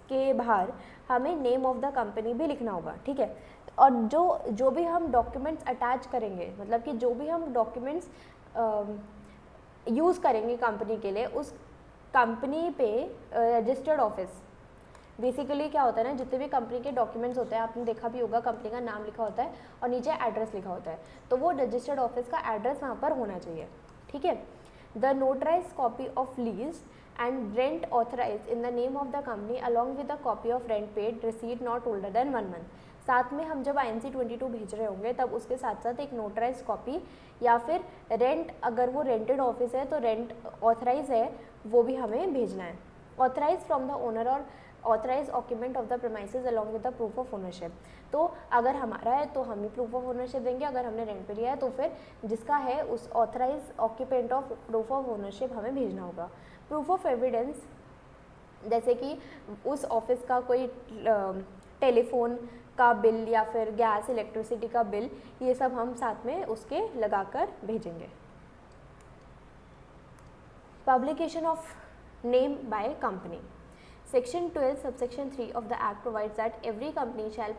के बाहर हमें नेम ऑफ द कंपनी भी लिखना होगा। ठीक है। और जो भी हम डॉक्यूमेंट्स अटैच करेंगे मतलब कि जो भी हम डॉक्यूमेंट्स यूज़ करेंगे कंपनी के लिए, उस कंपनी पे रजिस्टर्ड ऑफिस बेसिकली क्या होता है ना, जितने भी कंपनी के डॉक्यूमेंट्स होते हैं आपने देखा भी होगा, कंपनी का नाम लिखा होता है और नीचे एड्रेस लिखा होता है, तो वो रजिस्टर्ड ऑफिस का एड्रेस वहाँ पर होना चाहिए। ठीक है। The notarize copy of lease and rent authorized in the name of the company along with a copy of rent paid receipt not older than 1 month। साथ में हम जब INC 22 भेज रहे होंगे तब उसके साथ साथ एक नोटराइज कॉपी या फिर रेंट, अगर वो रेंटेड ऑफिस है तो रेंट ऑथराइज है वो भी हमें भेजना है। ऑथराइज फ्रॉम द ओनर और authorize occupant of the premises along with the proof of ownership. तो अगर हमारा है तो हम ही प्रूफ ऑफ ओनरशिप देंगे, अगर हमने रेंट पे लिया है तो फिर जिसका है उस authorize occupant of proof of ownership हमें भेजना होगा। प्रूफ ऑफ एविडेंस जैसे कि उस ऑफिस का कोई टेलीफोन का बिल या फिर गैस इलेक्ट्रिसिटी का बिल, ये सब हम साथ में उसके लगाकर भेजेंगे। Publication of name by company. Section 12 subsection 3 of the act provides that every company shall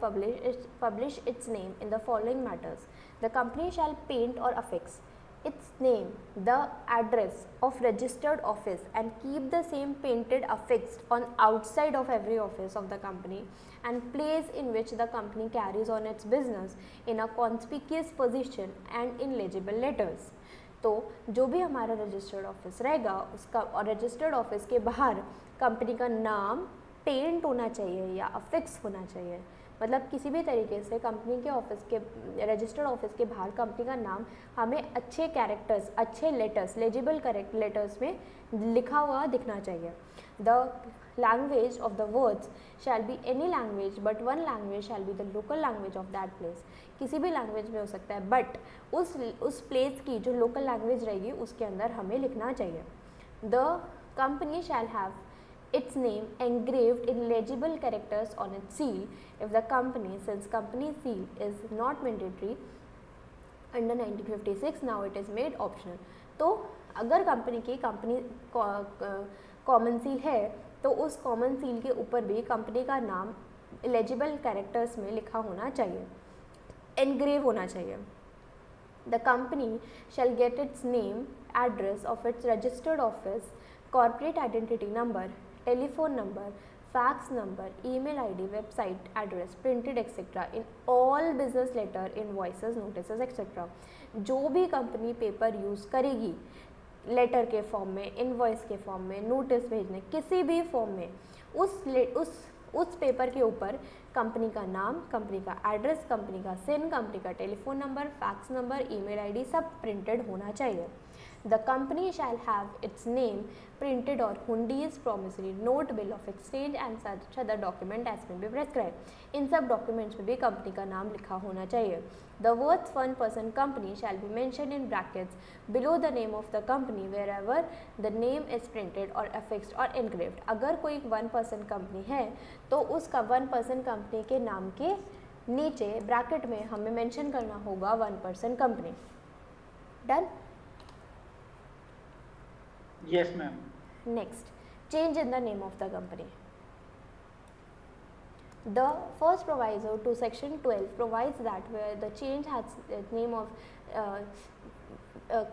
publish its name in the following matters. The company shall paint or affix its name, the address of registered office and keep the same painted affixed on outside of every office of the company and place in which the company carries on its business in a conspicuous position and in legible letters। तो जो भी हमारा registered office रहेगा उसका और registered office के बाहर company का नाम पेंट होना चाहिए या अफिक्स होना चाहिए। मतलब किसी भी तरीके से कंपनी के ऑफिस के रजिस्टर्ड ऑफिस के बाहर कंपनी का नाम हमें अच्छे कैरेक्टर्स, अच्छे लेटर्स, लेजिबल करेक्ट लेटर्स में लिखा हुआ दिखना चाहिए। The language of the words shall be any language but one language shall be the local language of that place. किसी भी लैंग्वेज में हो सकता है बट उस प्लेस की जो लोकल लैंग्वेज रहेगी उसके अंदर हमें लिखना चाहिए। The company shall have its name engraved in legible characters on its seal if the company, since company seal is not mandatory under 1956, now it is made optional. तो अगर कंपनी की common seal है तो उस common seal के ऊपर भी company का नाम लेजिबल कैरेक्टर्स में लिखा होना चाहिए, एनग्रेव होना चाहिए. The company shall get its name, address of its registered office, corporate identity number, telephone number, fax number, email ID, website address, printed etc. in all business letter, invoices, notices etc. जो भी company paper use करेगी letter के form में, invoice के form में, notice भेजने, किसी भी फॉर्म में उस पेपर के ऊपर कंपनी का नाम, कंपनी का एड्रेस, कंपनी का सिन, कंपनी का telephone number, fax number, email ID सब प्रिंटेड होना चाहिए. The company shall have its name printed or hundies, promissory note, bill of exchange and such other document as may be prescribed. इन सब documents में भी company का नाम लिखा होना चाहिए. The words 1% company shall be mentioned in brackets below the name of the company wherever the name is printed or affixed or engraved. अगर कोई 1% कंपनी है तो उसका 1% कंपनी के नाम के नीचे ब्रैकेट में हमें मेंशन करना होगा 1% company. Done. Yes, ma'am. Next, change in the name of the company. The first proviso to section 12 provides that where the change has name of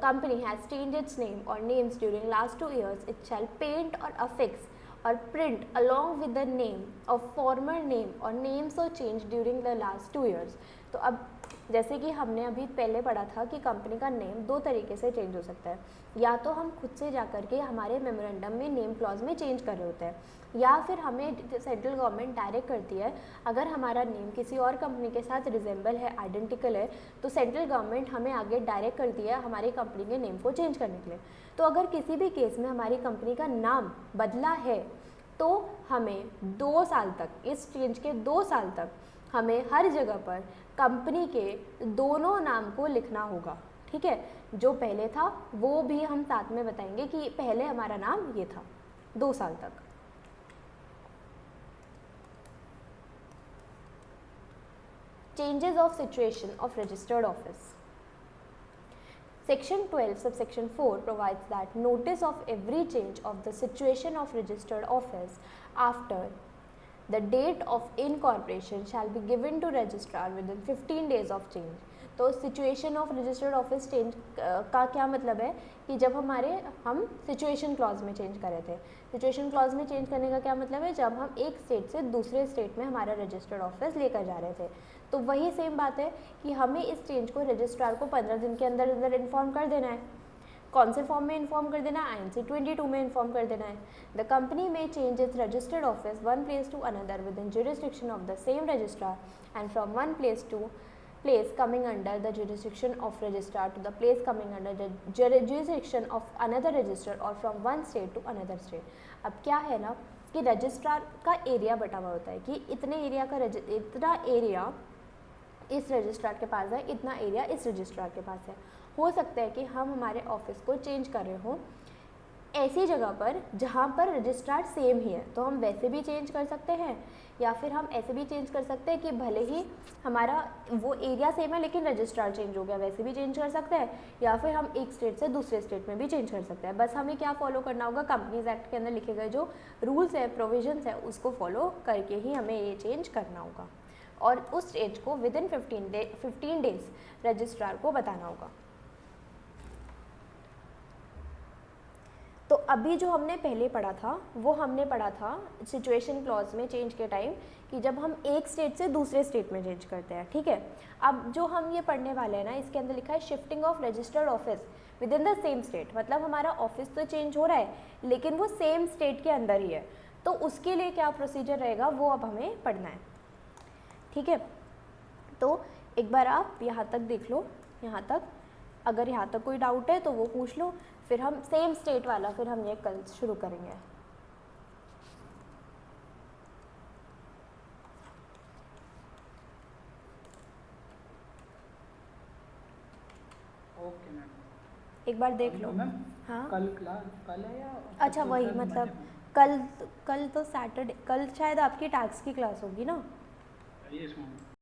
company has changed its name or names during last 2 years, it shall paint or affix or print along with the name of former name or names or change during the last 2 years. तो अब जैसे कि हमने अभी पहले पढ़ा था कि कंपनी का नेम दो तरीके से चेंज हो सकता है, या तो हम खुद से जा कर के हमारे मेमोरेंडम में नेम क्लॉज में चेंज कर रहे होते हैं, या फिर हमें सेंट्रल गवर्नमेंट डायरेक्ट करती है अगर हमारा नेम किसी और कंपनी के साथ रिजेंबल है, आइडेंटिकल है, तो सेंट्रल गवर्नमेंट हमें आगे डायरेक्ट करती है हमारी कंपनी के नेम को चेंज करने के लिए. तो अगर किसी भी केस में हमारी कंपनी का नाम बदला है तो हमें 2 साल तक, इस चेंज के 2 साल तक हमें हर जगह पर कंपनी के दोनों नाम को लिखना होगा. ठीक है, जो पहले था वो भी हम साथ में बताएंगे कि पहले हमारा नाम ये था 2 साल तक. Changes of situation of registered office. Section 12 subsection 4 provides that notice of every change of the situation of registered office after the date of incorporation shall be given to registrar within 15 days of change. तो situation of registered office change का क्या मतलब है कि जब हम situation clause में change कर रहे थे. सिचुएशन क्लॉज में चेंज करने का क्या मतलब है, जब हम एक स्टेट से दूसरे स्टेट में हमारा रजिस्टर्ड ऑफिस लेकर जा रहे थे. तो वही सेम बात है कि हमें इस चेंज को रजिस्ट्रार को 15 दिन के अंदर अंदर इन्फॉर्म कर देना है. कौन से फॉर्म में इन्फॉर्म कर देना है, INC 22 में इन्फॉर्म कर देना है. द कंपनी में change its registered office one place to another with in jurisdiction of the same registrar and from one place to place coming under the jurisdiction of registrar to the place coming under the jurisdiction of another registrar or from one state to another state. अब क्या है ना कि registrar का area बटा हुआ होता है कि इतने एरिया का इतना एरिया इस रजिस्ट्रार के पास है, इतना एरिया इस रजिस्ट्रार के पास है. हो सकता है कि हम हमारे ऑफिस को चेंज कर रहे हों ऐसी जगह पर जहाँ पर रजिस्ट्रार सेम ही है, तो हम वैसे भी चेंज कर सकते हैं, या फिर हम ऐसे भी चेंज कर सकते हैं कि भले ही हमारा वो एरिया सेम है लेकिन रजिस्ट्रार चेंज हो गया, वैसे भी चेंज कर सकते हैं, या फिर हम एक स्टेट से दूसरे स्टेट में भी चेंज कर सकते हैं. बस हमें क्या फॉलो करना होगा, कंपनीज एक्ट के अंदर लिखे गए जो रूल्स है, प्रोविजंस है, उसको फॉलो करके ही हमें ये चेंज करना होगा और उस स्टेज को विद इन 15 डेज रजिस्ट्रार को बताना होगा. तो अभी जो हमने पहले पढ़ा था वो हमने पढ़ा था सिचुएशन क्लॉज में चेंज के टाइम कि जब हम एक स्टेट से दूसरे स्टेट में चेंज करते हैं. ठीक है, अब जो हम ये पढ़ने वाले हैं ना, इसके अंदर लिखा है shifting of registered office with in the same state. मतलब हमारा ऑफिस तो चेंज हो रहा है लेकिन वो सेम स्टेट के अंदर ही है, तो उसके लिए क्या प्रोसीजर रहेगा वो अब हमें पढ़ना है. ठीक है, तो एक बार आप यहाँ तक देख लो, यहाँ तक अगर यहाँ तक कोई डाउट है तो वो पूछ लो, फिर हम सेम स्टेट वाला फिर हम ये कल शुरू करेंगे. ओके मैम, एक बार देख लो. मैम हाँ कल क्लास कल है या अच्छा वही मतलब कल कल तो सैटरडे, कल शायद आपकी टैक्स की क्लास होगी ना? Yes ma'am.